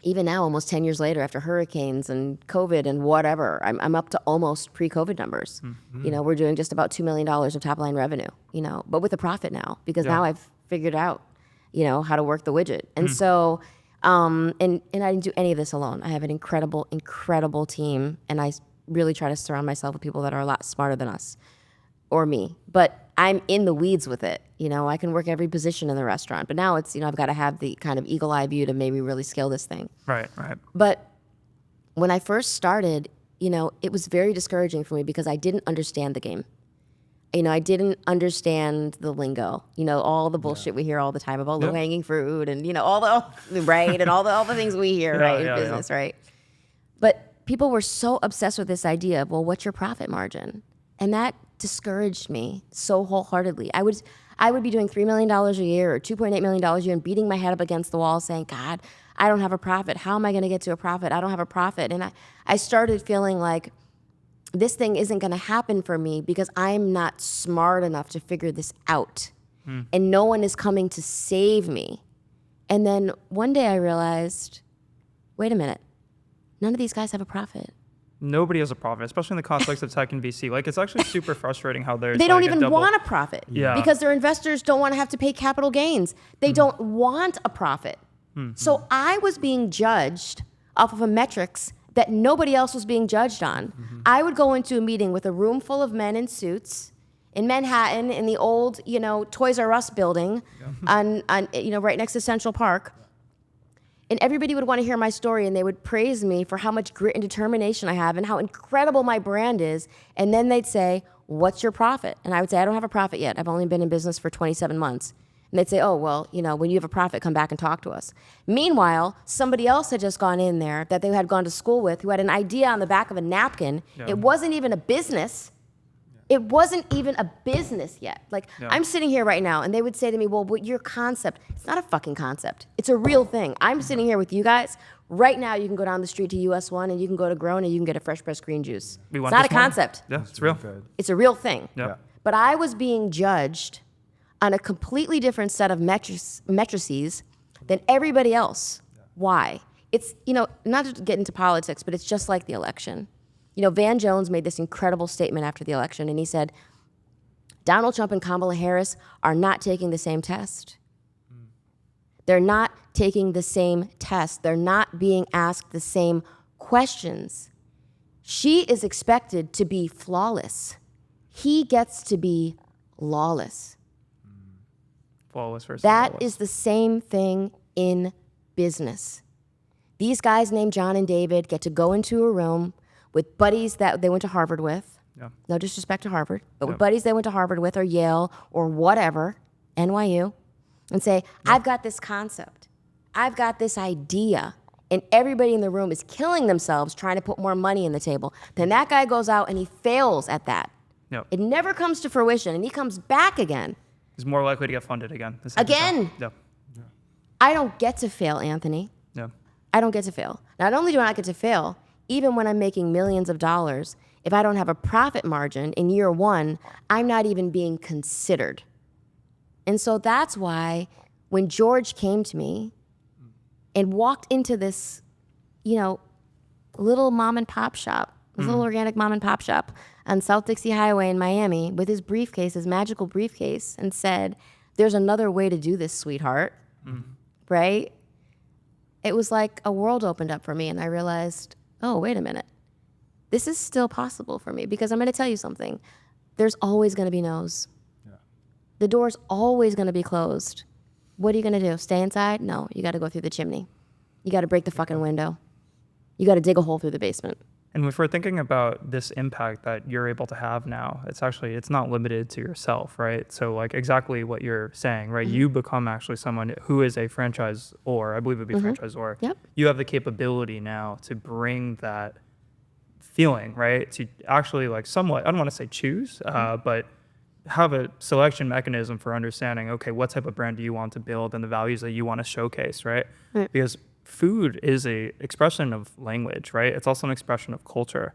even now, almost 10 years later, after hurricanes and COVID and whatever, I'm up to almost pre-COVID numbers. We're doing just about $2 million of top line revenue, but with a profit now, because now I've figured out, how to work the widget. And so, and I didn't do any of this alone. I have an incredible, incredible team, and I really try to surround myself with people that are a lot smarter than us or me. But I'm in the weeds with it. I can work every position in the restaurant, but now it's, I've got to have the kind of eagle eye view to maybe really scale this thing. Right. But when I first started, it was very discouraging for me because I didn't understand the game. I didn't understand the lingo, all the bullshit we hear all the time about low-hanging fruit and, all the, right, and all the things we hear, right, in business, right? But people were so obsessed with this idea of, well, what's your profit margin? And that discouraged me so wholeheartedly. I would be doing $3 million a year or $2.8 million a year and beating my head up against the wall saying, God, I don't have a profit. How am I going to get to a profit? I don't have a profit. And I started feeling like this thing isn't going to happen for me because I'm not smart enough to figure this out. And no one is coming to save me. And then one day I realized, wait a minute, none of these guys have a profit. Nobody has a profit, especially in the context of tech and VC. Like, it's actually super frustrating how they don't even want a profit because their investors don't want to have to pay capital gains. They don't want a profit. So I was being judged off of a metrics that nobody else was being judged on. I would go into a meeting with a room full of men in suits in Manhattan in the old, Toys R Us building on right next to Central Park. And everybody would want to hear my story, and they would praise me for how much grit and determination I have and how incredible my brand is. And then they'd say, what's your profit? And I would say, I don't have a profit yet. I've only been in business for 27 months. And they'd say, oh, well, when you have a profit, come back and talk to us. Meanwhile, somebody else had just gone in there that they had gone to school with who had an idea on the back of a napkin. It wasn't even a business. It wasn't even a business yet. I'm sitting here right now, and they would say to me, well, what your concept, it's not a fucking concept. It's a real thing. I'm sitting here with you guys. Right now, you can go down the street to US 1, and you can go to Grown, and you can get a fresh pressed green juice. It's not a concept. Yeah, it's real. It's a real thing. Yeah. But I was being judged on a completely different set of matrices than everybody else. Why? It's, not to get into politics, but it's just like the election. Van Jones made this incredible statement after the election, and he said, Donald Trump and Kamala Harris are not taking the same test. They're not taking the same test. They're not being asked the same questions. She is expected to be flawless. He gets to be lawless. Flawless versus That flawless. is the same thing in business. These guys named John and David get to go into a room with buddies that they went to Harvard with. Yeah. No disrespect to Harvard, but with buddies they went to Harvard with or Yale or whatever, NYU, and say, I've got this concept. I've got this idea, and everybody in the room is killing themselves trying to put more money in the table. Then that guy goes out and he fails at that. Yep. It never comes to fruition, and he comes back again. He's more likely to get funded again. The second Again? time. Yep. I don't get to fail, Anthony. Yeah. I don't get to fail. Not only do I not get to fail, even when I'm making millions of dollars, if I don't have a profit margin in year one, I'm not even being considered. And so that's why when George came to me and walked into this, little mom and pop shop, this little organic mom and pop shop on South Dixie Highway in Miami with his briefcase, his magical briefcase, and said, "There's another way to do this, sweetheart." Right? It was like a world opened up for me, and I realized, oh, wait a minute. This is still possible for me, because I'm going to tell you something. There's always going to be no's. Yeah. The door's always going to be closed. What are you going to do? Stay inside? No, you got to go through the chimney. You got to break the fucking window. You got to dig a hole through the basement. And if we're thinking about this impact that you're able to have now, it's not limited to yourself, right? So like exactly what you're saying, right? You become actually someone who is a franchisor, I believe it would be franchisor. Yep. You have the capability now to bring that feeling, right? To actually like somewhat, I don't want to say choose, but have a selection mechanism for understanding, okay, what type of brand do you want to build and the values that you want to showcase, right? Because food is a expression of language, right? It's also an expression of culture.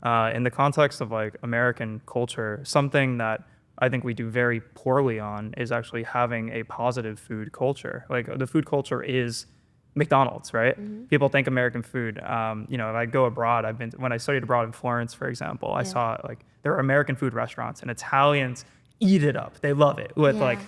In the context of like American culture, something that I think we do very poorly on is actually having a positive food culture. Like the food culture is McDonald's, right? People think American food. If I go abroad, when I studied abroad in Florence, for example, I saw like there are American food restaurants and Italians eat it up. They love it with like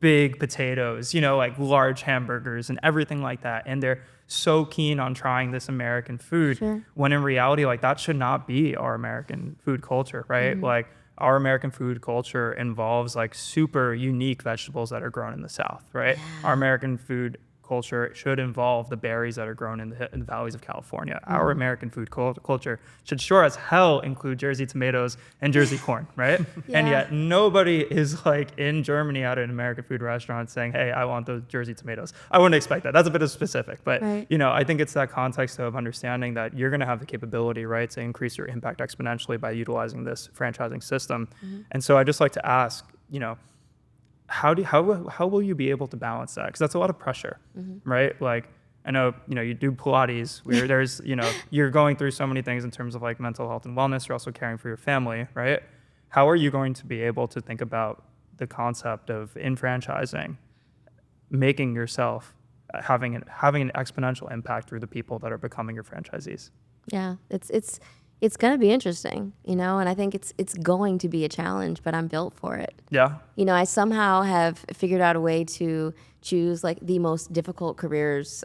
big potatoes, like large hamburgers and everything like that. And they're so keen on trying this American food when in reality, like that should not be our American food culture, right? Like our American food culture involves like super unique vegetables that are grown in the South, right? Our American food culture should involve the berries that are grown in the valleys of California. Our American food culture should sure as hell include Jersey tomatoes and Jersey corn, right? And yet nobody is like in Germany at an American food restaurant saying, hey, I want those Jersey tomatoes. I wouldn't expect that. That's a bit of specific, but I think it's that context of understanding that you're gonna have the capability, right, to increase your impact exponentially by utilizing this franchising system. And so I just like to ask, how will you be able to balance that? Because that's a lot of pressure, right? Like I know, you do Pilates where there's, you're going through so many things in terms of like mental health and wellness. You're also caring for your family, right? How are you going to be able to think about the concept of in franchising, making yourself having an exponential impact through the people that are becoming your franchisees? Yeah, it's going to be interesting, and I think it's going to be a challenge, but I'm built for it. Yeah. I somehow have figured out a way to choose like the most difficult careers,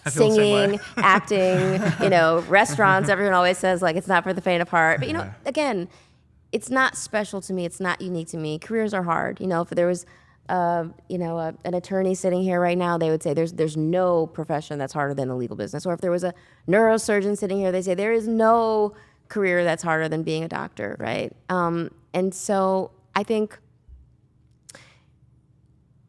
singing, acting, restaurants. Everyone always says like it's not for the faint of heart, but again, it's not special to me. It's not unique to me. Careers are hard. If there was an attorney sitting here right now, they would say there's no profession that's harder than the legal business. Or if there was a neurosurgeon sitting here, they say there is no career that's harder than being a doctor, right? And so I think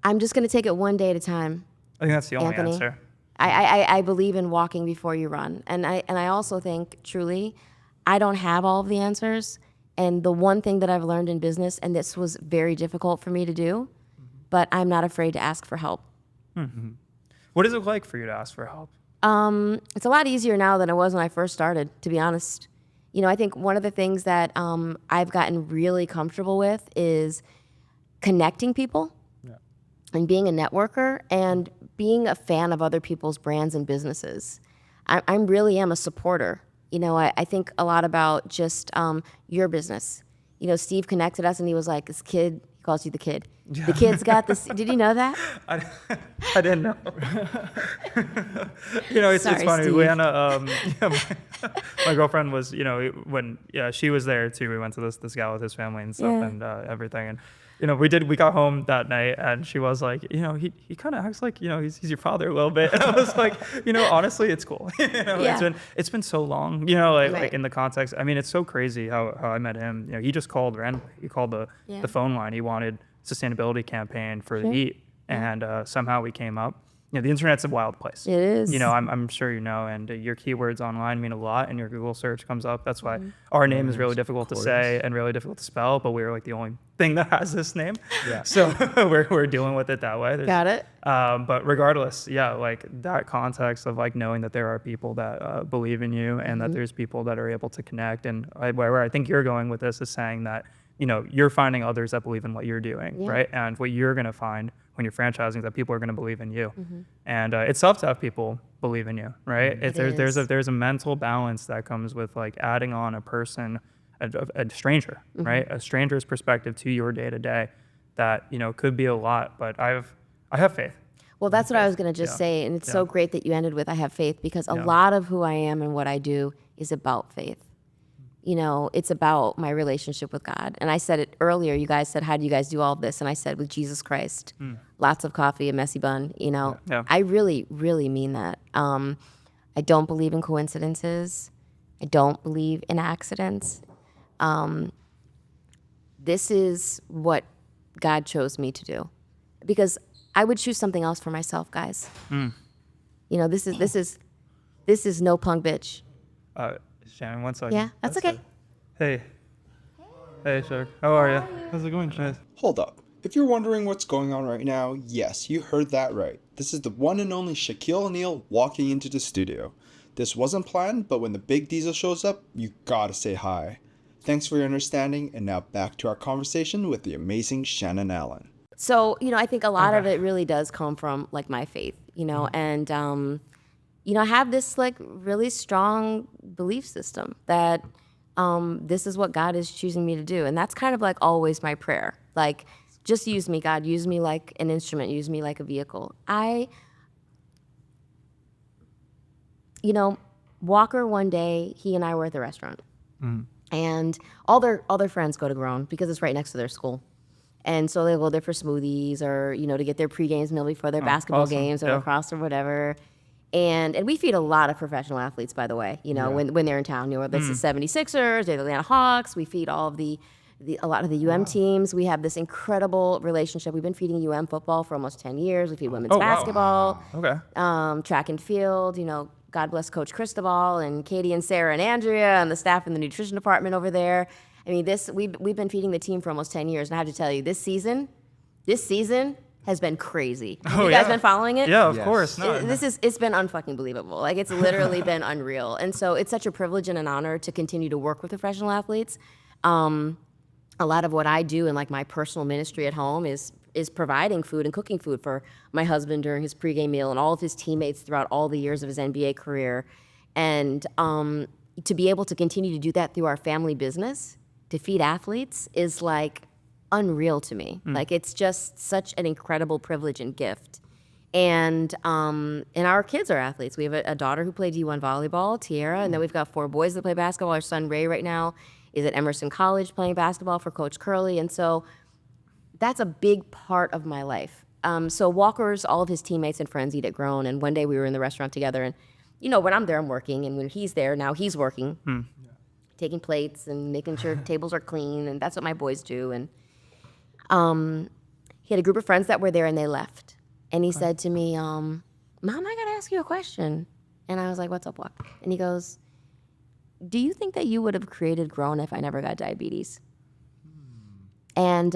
I'm just going to take it one day at a time. I think that's the only Anthony. answer. I believe in walking before you run, and I also think truly, I don't have all of the answers. And the one thing that I've learned in business, and this was very difficult for me to do, but I'm not afraid to ask for help. What is it like for you to ask for help? It's a lot easier now than it was when I first started, to be honest. I think one of the things that I've gotten really comfortable with is connecting people and being a networker and being a fan of other people's brands and businesses. I really am a supporter. I think a lot about just your business. Steve connected us and he was like, this kid, he calls you the kid. The kid's got this. Did you know that? I didn't know. It's funny. Steve. Leanna, my girlfriend was, when she was there too. We went to this gal with his family and stuff and everything. And we got home that night and she was like, he kind of acts like, he's your father a little bit. And I was like, honestly, it's cool. It's been so long, like in the context. I mean, it's so crazy how I met him. He just called randomly. He called the phone line. He wanted sustainability campaign for the Eat. And somehow we came up. the internet's a wild place. It is. I'm sure you know, and your keywords online mean a lot, and your Google search comes up. That's why our name is really difficult to say and really difficult to spell, but we're like the only thing that has this name. Yeah. So we're dealing with it that way. Got it. But regardless, like that context of like knowing that there are people that believe in you and that there's people that are able to connect. And where I think you're going with this is saying that, you're finding others that believe in what you're doing, right? And what you're going to find when you're franchising is that people are going to believe in you. And it's tough to have people believe in you, right? There's a mental balance that comes with like adding on a person, a stranger, right? A stranger's perspective to your day to day that, could be a lot, but I have faith. Well, that's what I was going to just say. And it's so great that you ended with I have faith, because a lot of who I am and what I do is about faith. It's about my relationship with God. And I said it earlier. You guys said, how do you guys do all of this? And I said, with Jesus Christ, lots of coffee, a messy bun, I really, really mean that. I don't believe in coincidences. I don't believe in accidents. This is what God chose me to do, because I would choose something else for myself, guys. This is no punk bitch. Shannon, 1 second. Yeah, that's okay. Hey. Hey, Shaq. How are you? How's it going, Chad? Hold up. If you're wondering what's going on right now, yes, you heard that right. This is the one and only Shaquille O'Neal walking into the studio. This wasn't planned, but when the big diesel shows up, you gotta say hi. Thanks for your understanding, and now back to our conversation with the amazing Shannon Allen. So, I think a lot of it really does come from like my faith, and I have this like really strong belief system that this is what God is choosing me to do. And that's kind of like always my prayer. Like, just use me, God. Use me like an instrument. Use me like a vehicle. Walker, one day, he and I were at the restaurant. And all their friends go to Grown because it's right next to their school. And so they go there for smoothies or, to get their pre-games meal before their basketball games or lacrosse or whatever. And we feed a lot of professional athletes, by the way, when they're in town. This is 76ers, they're the Atlanta Hawks. We feed all of a lot of the UM teams. We have this incredible relationship. We've been feeding UM football for almost 10 years. We feed women's basketball, track and field. God bless Coach Cristobal and Katie and Sarah and Andrea and the staff in the nutrition department over there. I mean, we've been feeding the team for almost 10 years. And I have to tell you, this season has been crazy. Have you guys been following it? Yeah, of course. No, It's been unfucking believable. Like, it's literally been unreal. And so it's such a privilege and an honor to continue to work with professional athletes. A lot of what I do in like my personal ministry at home is providing food and cooking food for my husband during his pregame meal and all of his teammates throughout all the years of his NBA career. And to be able to continue to do that through our family business, to feed athletes, is like unreal to me. Like, it's just such an incredible privilege and gift. And our kids are athletes. We have a daughter who played D1 volleyball, Tiara, and then we've got 4 boys that play basketball. Our son Ray right now is at Emerson College playing basketball for Coach Curley. And so that's a big part of my life. So Walker's, all of his teammates and friends eat at Grown. And one day we were in the restaurant together, and when I'm there, I'm working, and when he's there, now he's working, taking plates and making sure tables are clean, and that's what my boys do. And he had a group of friends that were there, and they left. And he said to me, Mom, I gotta ask you a question. And I was like, what's up, Walk? And he goes, do you think that you would have created Grown if I never got diabetes? And,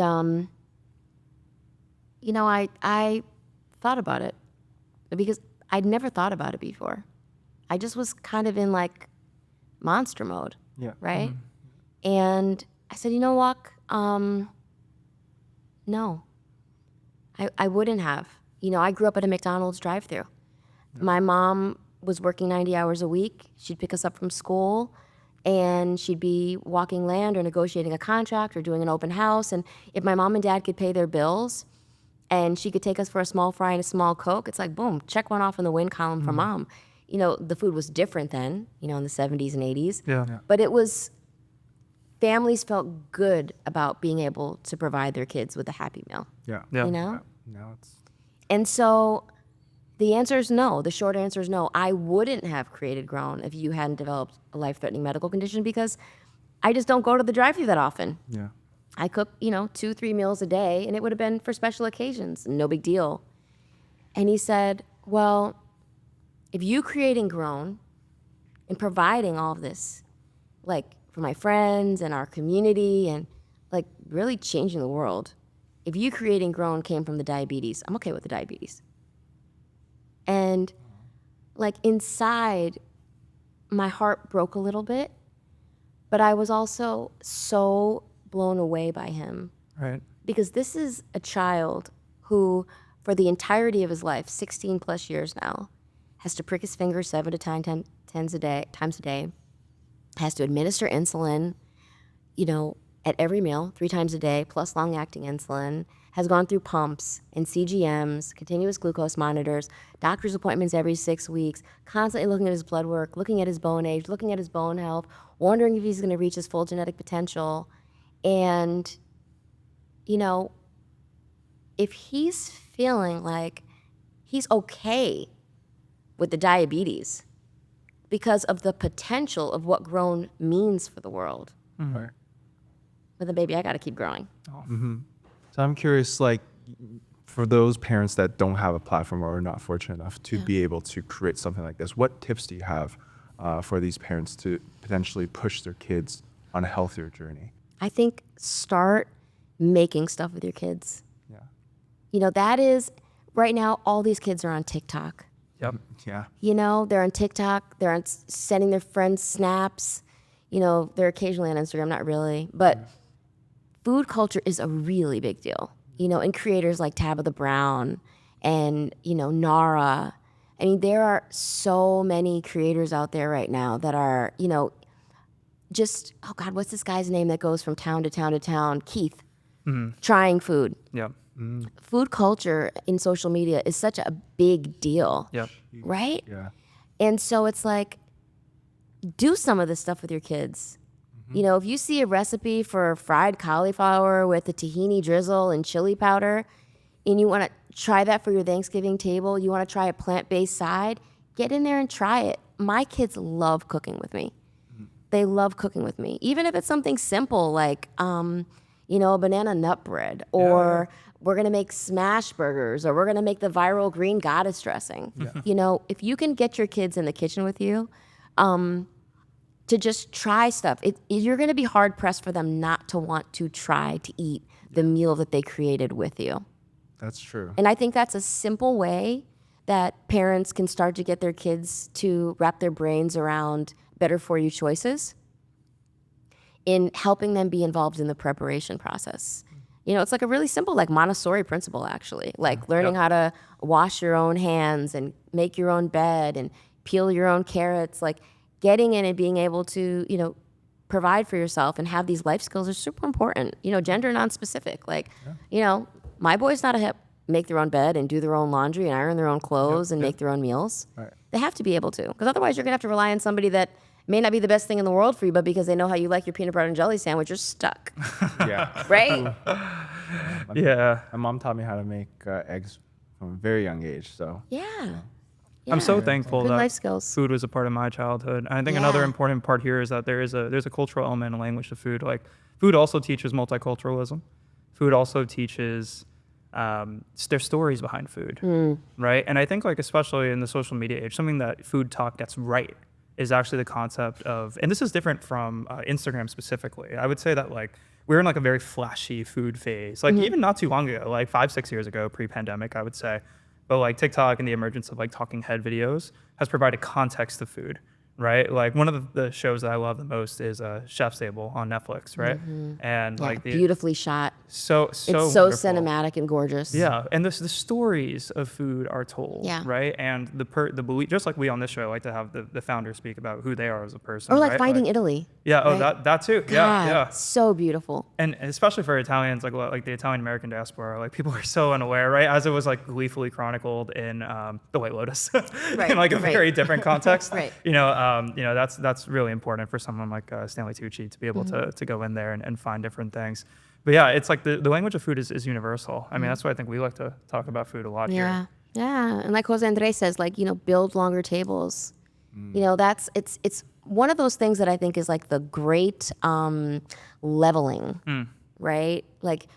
I thought about it because I'd never thought about it before. I just was kind of in like monster mode, right? And I said, Walk, no, I wouldn't have. I grew up at a McDonald's drive-thru. My mom was working 90 hours a week. She'd pick us up from school, and she'd be walking land or negotiating a contract or doing an open house. And if my mom and dad could pay their bills and she could take us for a small fry and a small Coke, it's like, boom, check one off in the win column for Mom. The food was different then, in the 70s and 80s. But it was, families felt good about being able to provide their kids with a happy meal. No, And so the answer is no. The short answer is no. I wouldn't have created Grown if you hadn't developed a life-threatening medical condition, because I just don't go to the drive-thru that often. I cook, 2-3 meals a day, and it would have been for special occasions. No big deal. And he said, Well, if you creating grown and providing all of this, like for my friends and our community and like really changing the world, if you creating grown came from the diabetes, I'm okay with the diabetes. And like inside, my heart broke a little bit, but I was also so blown away by him. Right. Because this is a child who, for the entirety of his life, 16 plus years now, has to prick his finger 7 to 10 times a day, has to administer insulin, at every meal, 3 times a day, plus long-acting insulin, has gone through pumps and CGMs, continuous glucose monitors, doctor's appointments every 6 weeks, constantly looking at his blood work, looking at his bone age, looking at his bone health, wondering if he's going to reach his full genetic potential. And, if he's feeling like he's okay with the diabetes because of the potential of what grown means for the world, Right. but then, baby, I got to keep growing. So I'm curious, like, for those parents that don't have a platform or are not fortunate enough to be able to create something like this, what tips do you have for these parents to potentially push their kids on a healthier journey? I think start making stuff with your kids. Yeah. That is, right now, all these kids are on TikTok. Yep. Yeah. They're on TikTok. They're on sending their friends snaps. They're occasionally on Instagram, not really. But food culture is a really big deal. And creators like Tabitha Brown and, Nara. I mean, there are so many creators out there right now that are, just, oh God, what's this guy's name that goes from town to town to town? Keith. Trying food. Yep. Food culture in social media is such a big deal. Yep. Right? Yeah. And so it's like, do some of this stuff with your kids. If you see a recipe for fried cauliflower with a tahini drizzle and chili powder, and you want to try that for your Thanksgiving table, you want to try a plant-based side, get in there and try it. My kids love cooking with me. They love cooking with me. Even if it's something simple like, a banana nut bread, or we're going to make smash burgers, or we're going to make the viral green goddess dressing. If you can get your kids in the kitchen with you, to just try stuff, you're going to be hard pressed for them not to want to try to eat the meal that they created with you. That's true. And I think that's a simple way that parents can start to get their kids to wrap their brains around better for you choices in helping them be involved in the preparation process. It's like a really simple, like Montessori principle, actually, like learning how to wash your own hands and make your own bed and peel your own carrots, like getting in and being able to, provide for yourself and have these life skills are super important, gender non-specific. Like, my boys not to make their own bed and do their own laundry and iron their own clothes and make their own meals. Right. They have to be able to, because otherwise you're going to have to rely on somebody that may not be the best thing in the world for you, but because they know how you like your peanut butter and jelly sandwich, you're stuck. Yeah. Right? Yeah. My mom taught me how to make eggs from a very young age. So Yeah. I'm so Yeah. thankful Good that life skills. food was a part of my childhood. And I think another Yeah. important part here is that there's a cultural element and language to food. Like food also teaches multiculturalism. Food also teaches there's stories behind food, right? And I think like especially in the social media age, something that food talk gets right is actually the concept of, and this is different from Instagram specifically. I would say that like we're in like a very flashy food phase, like even not too long ago, like 5-6 years ago, pre-pandemic, I would say. But like TikTok and the emergence of like talking head videos has provided context to food, right? Like one of the shows that I love the most is Chef's Table on Netflix, right? And Yeah, like the beautifully shot. so It's so wonderful. cinematic and gorgeous. Yeah, and the stories of food are told, Yeah. right? And the belief, just like we on this show like to have the founders speak about who they are as a person. Or like right? Finding Italy. Yeah, oh right? that too. God, Yeah. so beautiful. And especially for Italians, like the Italian American diaspora, like people are so unaware, right? As it was like gleefully chronicled in The White Lotus, Right, in like a right. very different context. Right. That's really important for someone like Stanley Tucci to be able to go in there and find different things. But yeah, it's like the language of food is universal. I mean, that's why I think we like to talk about food a lot Yeah. here. Yeah. And like Jose Andres says, like, build longer tables. It's one of those things that I think is like the great leveling, right? Like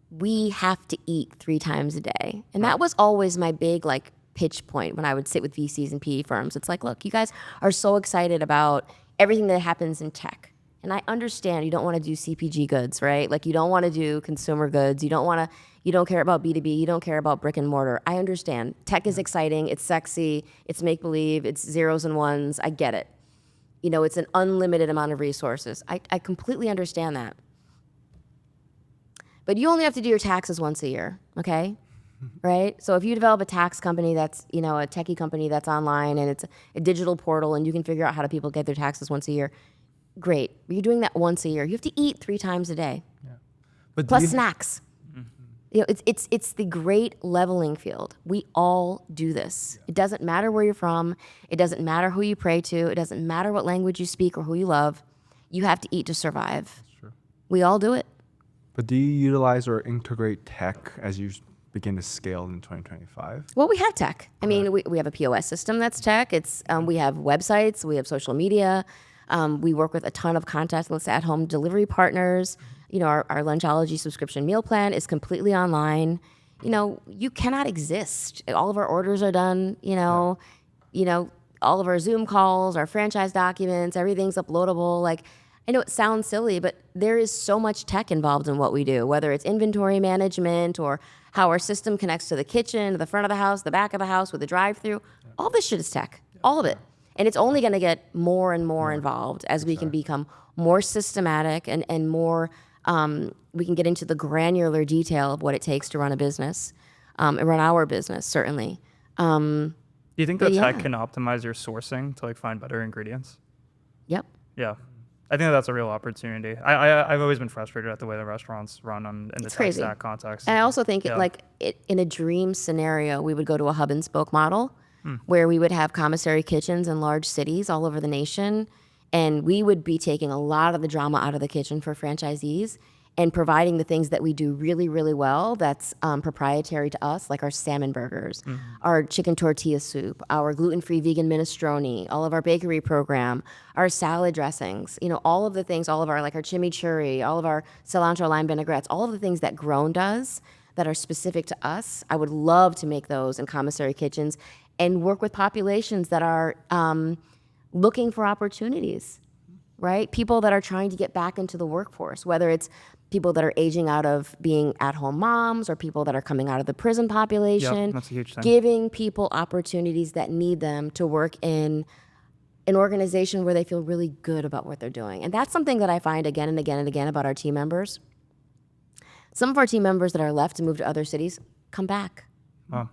we have to eat 3 times a day. And that was always my big like pitch point when I would sit with VCs and PE firms. It's like, look, you guys are so excited about everything that happens in tech. And I understand you don't want to do CPG goods, right? Like you don't want to do consumer goods. You don't care about B2B. You don't care about brick and mortar. I understand. Tech is exciting. It's sexy. It's make-believe. It's zeros and ones. I get it. It's an unlimited amount of resources. I completely understand that. But you only have to do your taxes once a year, okay? Right? So if you develop a tax company that's, a techie company that's online and it's a digital portal and you can figure out how do people get their taxes once a year, great. But you're doing that once a year. You have to eat 3 times a day. Yeah. But plus snacks. It's the great leveling field. We all do this. It doesn't matter where you're from. It doesn't matter who you pray to. It doesn't matter what language you speak or who you love. You have to eat to survive. That's true. We all do it. But do you utilize or integrate tech as you begin to scale in 2025? Well, we have tech. I mean, we have a POS system that's tech. It's we have websites. We have social media. We work with a ton of contactless at-home delivery partners. Our Lunchology subscription meal plan is completely online. You cannot exist. All of our orders are done. All of our Zoom calls, our franchise documents, everything's uploadable. Like, I know it sounds silly, but there is so much tech involved in what we do, whether it's inventory management or how our system connects to the kitchen, the front of the house, the back of the house with the drive-through. All this shit is tech, all of it. And it's only going to get more and more involved as we can become more systematic and more, we can get into the granular detail of what it takes to run a business, and run our business, certainly. Do you think that tech can optimize your sourcing to find better ingredients? Yep. Yeah. I think that's a real opportunity. I've always been frustrated at the way the restaurants run in the tech stack context. And I also think in a dream scenario, we would go to a hub and spoke model where we would have commissary kitchens in large cities all over the nation. And we would be taking a lot of the drama out of the kitchen for franchisees and providing the things that we do really, really well that's proprietary to us, like our salmon burgers, our chicken tortilla soup, our gluten-free vegan minestrone, all of our bakery program, our salad dressings, all of the things, all of our our chimichurri, all of our cilantro lime vinaigrettes, all of the things that Grown does that are specific to us. I would love to make those in commissary kitchens and work with populations that are looking for opportunities, right? People that are trying to get back into the workforce, whether it's people that are aging out of being at-home moms or people that are coming out of the prison population. Yep, that's a huge thing. Giving people opportunities that need them to work in an organization where they feel really good about what they're doing. And that's something that I find again and again and again about our team members. Some of our team members that are left to move to other cities come back. Wow.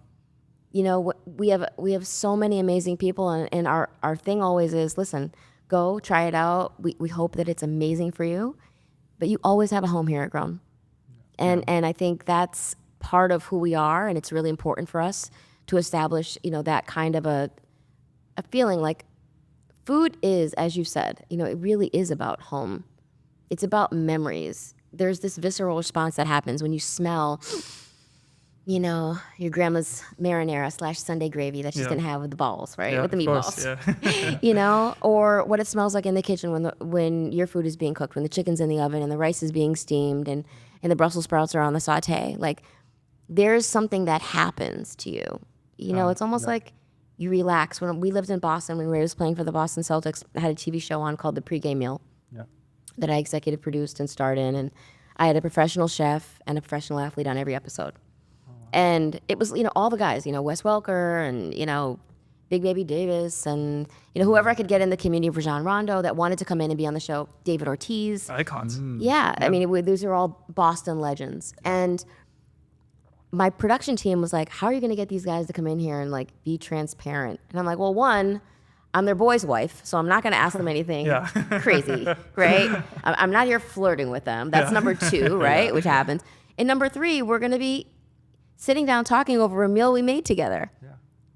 We have so many amazing people, and our thing always is, listen, go try it out. We hope that it's amazing for you, but you always have a home here at Grown. And I think that's part of who we are, and it's really important for us to establish, that kind of a feeling like food is, as you said, it really is about home. It's about memories. There's this visceral response that happens when you smell, your grandma's marinara / Sunday gravy that she's going to have with the balls, right? Yeah, with the meatballs. Yeah. Or what it smells like in the kitchen when your food is being cooked, when the chicken's in the oven and the rice is being steamed and the Brussels sprouts are on the saute. Like, there's something that happens to you. It's almost like you relax. When we lived in Boston, when Ray was playing for the Boston Celtics, I had a TV show on called The Pregame Meal that I executive produced and starred in. And I had a professional chef and a professional athlete on every episode. And it was, all the guys, Wes Welker and, Big Baby Davis and, whoever I could get in the community, Rajon Rondo that wanted to come in and be on the show, David Ortiz. Icons. Yeah. I mean, these are all Boston legends. And my production team was like, how are you going to get these guys to come in here and be transparent? And I'm like, well, one, I'm their boy's wife, so I'm not going to ask them anything crazy, right? I'm not here flirting with them. That's number 2, right? Which happens. And number 3, we're going to be sitting down talking over a meal we made together. Yeah.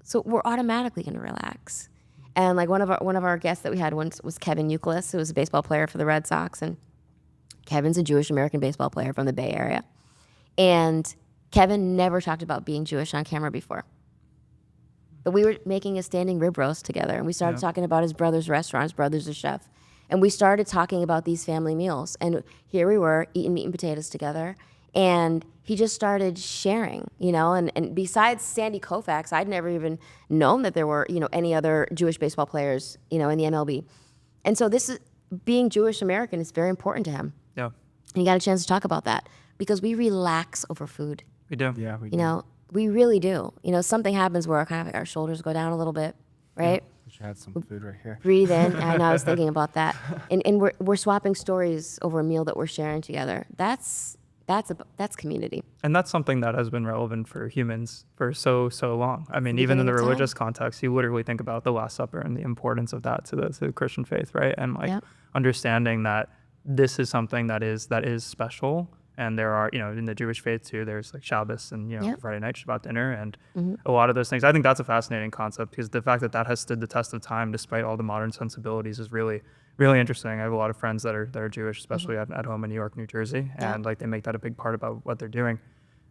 So we're automatically going to relax. And one of our guests that we had once was Kevin Youkilis, who was a baseball player for the Red Sox. And Kevin's a Jewish American baseball player from the Bay Area. And Kevin never talked about being Jewish on camera before. But we were making a standing rib roast together, and we started talking about his brother's restaurant. His brother's a chef. And we started talking about these family meals. And here we were eating meat and potatoes together And he just started sharing, and besides Sandy Koufax, I'd never even known that there were, any other Jewish baseball players, in the MLB. And so being Jewish American is very important to him. Yeah. And you got a chance to talk about that because we relax over food. We do. Yeah, we do. We really do. Something happens where kind of like our shoulders go down a little bit, right? We should have some food right here. Breathe in. I know, I was thinking about that. And we're swapping stories over a meal that we're sharing together. That's community. And that's something that has been relevant for humans for so long. I mean, even in Beginning the of time. religious context, you literally think about the Last Supper and the importance of that to the Christian faith, right? And understanding that this is something that is special. And there are, in the Jewish faith too, there's like Shabbos and, Friday night Shabbat dinner and a lot of those things. I think that's a fascinating concept because the fact that has stood the test of time despite all the modern sensibilities is really, really interesting. I have a lot of friends that are Jewish, especially at home in New York, New Jersey, and like they make that a big part about what they're doing.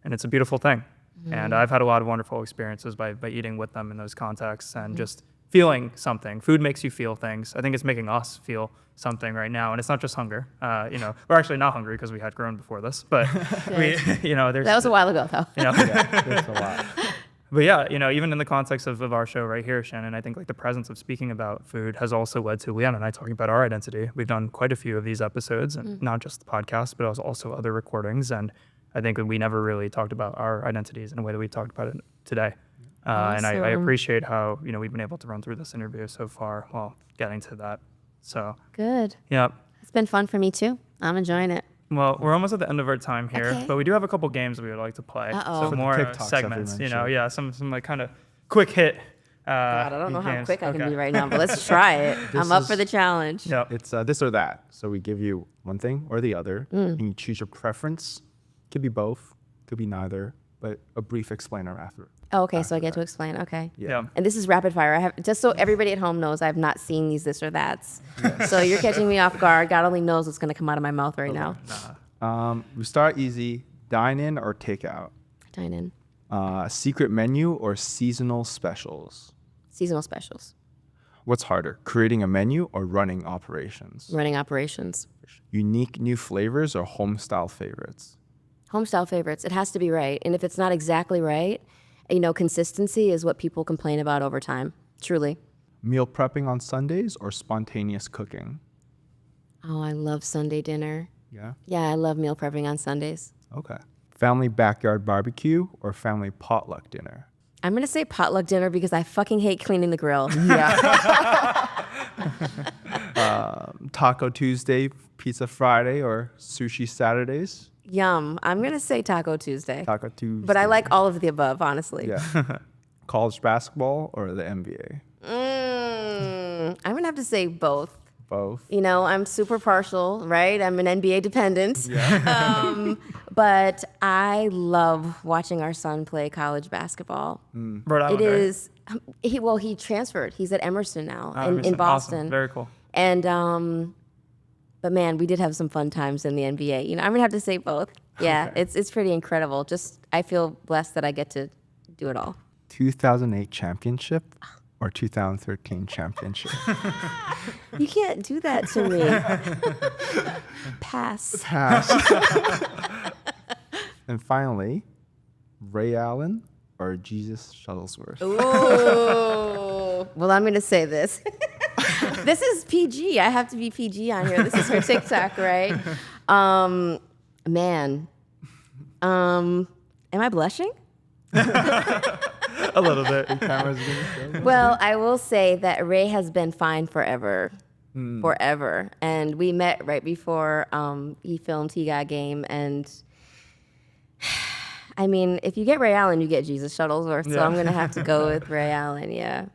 And it's a beautiful thing. And I've had a lot of wonderful experiences by eating with them in those contexts and just feeling something. Food makes you feel things. I think it's making us feel something right now. And it's not just hunger. We're actually not hungry because we had grown before this, but there's... That was a while ago though. There's a lot. But yeah, even in the context of our show right here, Shannon, I think like the presence of speaking about food has also led to Leanna and I talking about our identity. We've done quite a few of these episodes, and not just the podcast, but also other recordings. And I think that we never really talked about our identities in a way that we talked about it today. And I appreciate how, we've been able to run through this interview so far while getting to that. So Good. Yeah. It's been fun for me too. I'm enjoying it. Well, we're almost at the end of our time here, Okay. but we do have a couple games that we would like to play. Uh-oh. So For the more quick talks that we segments, mentioned. some like kind of quick hit. God, I don't know how games. quick I can Okay. be right now, but let's try it. I'm up is- for the challenge. Yep. It's this or that. So we give you one thing or the other, and you choose your preference. Could be both, could be neither, but a brief explainer after. Oh, okay, so I get to explain. Okay. Yeah. And this is rapid fire. I have just so everybody at home knows I've not seen these this or that's. So you're catching me off guard. God only knows what's gonna come out of my mouth right now. We start easy. Dine in or take out. Dine in. Secret menu or seasonal specials. Seasonal specials. What's harder, creating a menu or running operations? Running operations. Unique new flavors or home style favorites? Home style favorites. It has to be right. And if it's not exactly right, consistency is what people complain about over time. Truly. Meal prepping on Sundays or spontaneous cooking? Oh, I love Sunday dinner. Yeah. Yeah, I love meal prepping on Sundays. Okay. Family backyard barbecue or family potluck dinner? I'm gonna say potluck dinner because I fucking hate cleaning the grill. Taco Tuesday, pizza Friday, or sushi Saturdays? Yum. I'm gonna say Taco Tuesday. Taco Tuesday. But I like all of the above, honestly. Yeah. College basketball or the NBA? I'm gonna have to say both. Both. I'm super partial, right? I'm an NBA dependent. Yeah. But I love watching our son play college basketball. Rhode Island, It right? is. He transferred. He's at Emerson now in Emerson. Boston. Awesome. Very cool. And but man, we did have some fun times in the NBA. I'm gonna have to say both. Yeah, Okay. it's pretty incredible. Just I feel blessed that I get to do it all. 2008 championship or 2013 championship? You can't do that to me. Pass. Pass. And finally, Ray Allen or Jesus Shuttlesworth? Ooh. Well, I'm gonna say this. This is PG. I have to be PG on here. This is for TikTok, right? Man. Am I blushing? A little bit. Camera's gonna show. Well, I will say that Ray has been fine forever. Forever. And we met right before he filmed He Got Game. And I mean, if you get Ray Allen, you get Jesus Shuttlesworth. So Yeah. I'm going to have to go with Ray Allen. Yeah.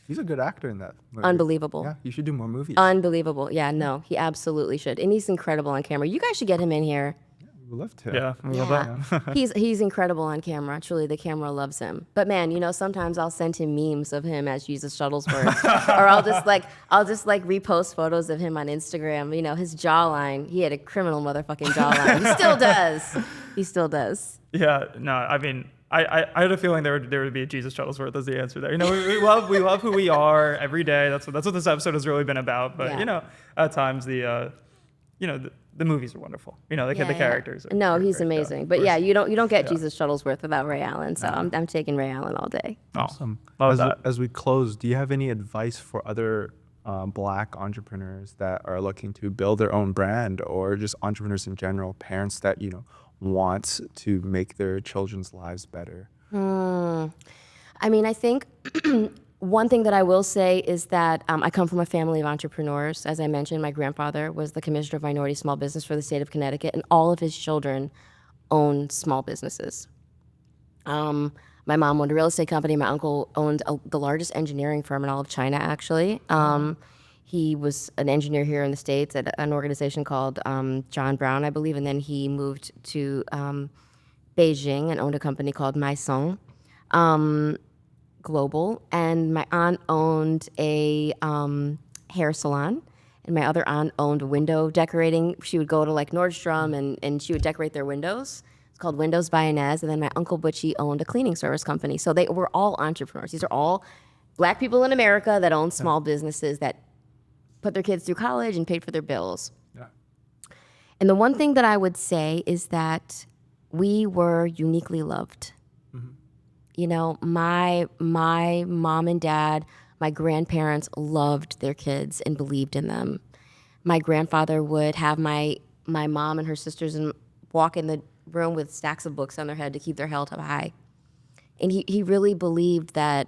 He's a good actor in that movie. Unbelievable. Yeah, you should do more movies. Unbelievable. Yeah, no, he absolutely should. And he's incredible on camera. You guys should get him in here. We'd love to. Yeah. I love that. He's incredible on camera. Truly, the camera loves him. But man, sometimes I'll send him memes of him as Jesus Shuttlesworth, or I'll just repost photos of him on Instagram. His jawline. He had a criminal motherfucking jawline. He still does. He still does. Yeah. No, I mean, I had a feeling there would be a Jesus Shuttlesworth as the answer there. We love who we are every day. That's what this episode has really been about. But Yeah. at times the the movies are wonderful. The characters. No, are he's great. amazing. Yeah, But yeah, you don't get Yeah. Jesus Shuttlesworth without Ray Allen. So I'm taking Ray Allen all day. Awesome. Love that. As we close, do you have any advice for other Black entrepreneurs that are looking to build their own brand, or just entrepreneurs in general, parents that want to make their children's lives better? I mean, I think one thing that I will say is that I come from a family of entrepreneurs. As I mentioned, my grandfather was the commissioner of minority small business for the state of Connecticut, and all of his children own small businesses. My mom owned a real estate company. My uncle owned the largest engineering firm in all of China, actually. He was an engineer here in the States at an organization called John Brown, I believe, and then he moved to Beijing and owned a company called Maison Global. And my aunt owned a hair salon, and my other aunt owned window decorating. She would go to like Nordstrom and she would decorate their windows. It's called Windows by Inez. And then my Uncle Butchie owned a cleaning service company. So they were all entrepreneurs. These are all Black people in America that own small businesses that put their kids through college and paid for their bills. Yeah. And the one thing that I would say is that we were uniquely loved. My mom and dad, my grandparents loved their kids and believed in them. My grandfather would have my mom and her sisters walk in the room with stacks of books on their head to keep their health high. And he really believed that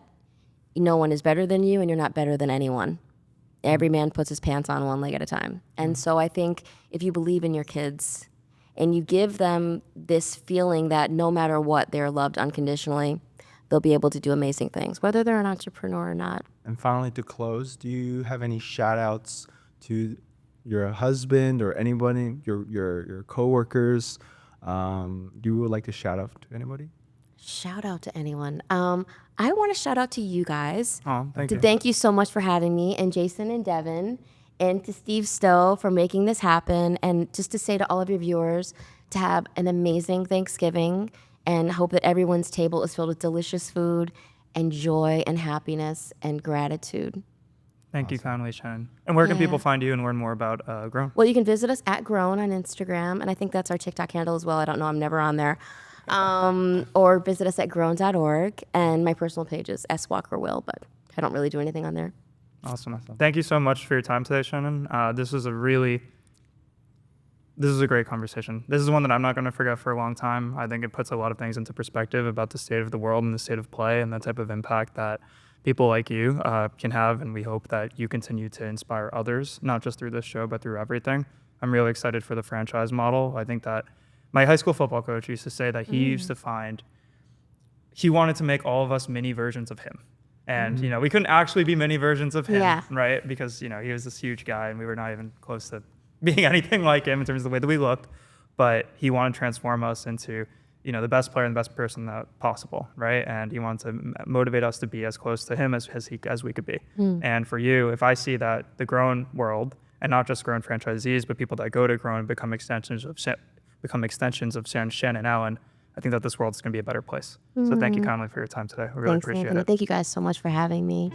no one is better than you and you're not better than anyone. Every man puts his pants on one leg at a time. And so I think if you believe in your kids and you give them this feeling that no matter what, they're loved unconditionally, they'll be able to do amazing things, whether they're an entrepreneur or not. And finally, to close, do you have any shout outs to your husband or anybody, your coworkers? Do you like to shout out to anybody? Shout out to anyone. I want to shout out to you guys. Oh, thank you. Thank you so much for having me, and Jason and Devin, and to Steve Stowe for making this happen, and just to say to all of your viewers to have an amazing Thanksgiving, and hope that everyone's table is filled with delicious food and joy and happiness and gratitude. Thank you kindly, Shannon. And where can people find you and learn more about Grown? Well, you can visit us at Grown on Instagram, and I think that's our TikTok handle as well. I don't know, I'm never on there. Or visit us at grown.org, and my personal page is swalkerwill, but I don't really do anything on there. Awesome. Thank you so much for your time today, Shannon. This is a great conversation. This is one that I'm not going to forget for a long time. I think it puts a lot of things into perspective about the state of the world and the state of play and the type of impact that people like you can have. And we hope that you continue to inspire others, not just through this show, but through everything. I'm really excited for the franchise model. I think that my high school football coach used to say that he used to find, he wanted to make all of us mini versions of him. And, we couldn't actually be mini versions of him, right? Because, he was this huge guy and we were not even close to being anything like him in terms of the way that we looked. But he wanted to transform us into, the best player and the best person that possible, right? And he wanted to motivate us to be as close to him as we could be. And for you, if I see that the Grown world, and not just Grown franchisees, but people that go to Grown become extensions of Shannon Allen, I think that this world is going to be a better place. So thank you kindly for your time today. We really Thanks, appreciate Anthony. it. Thank you guys so much for having me.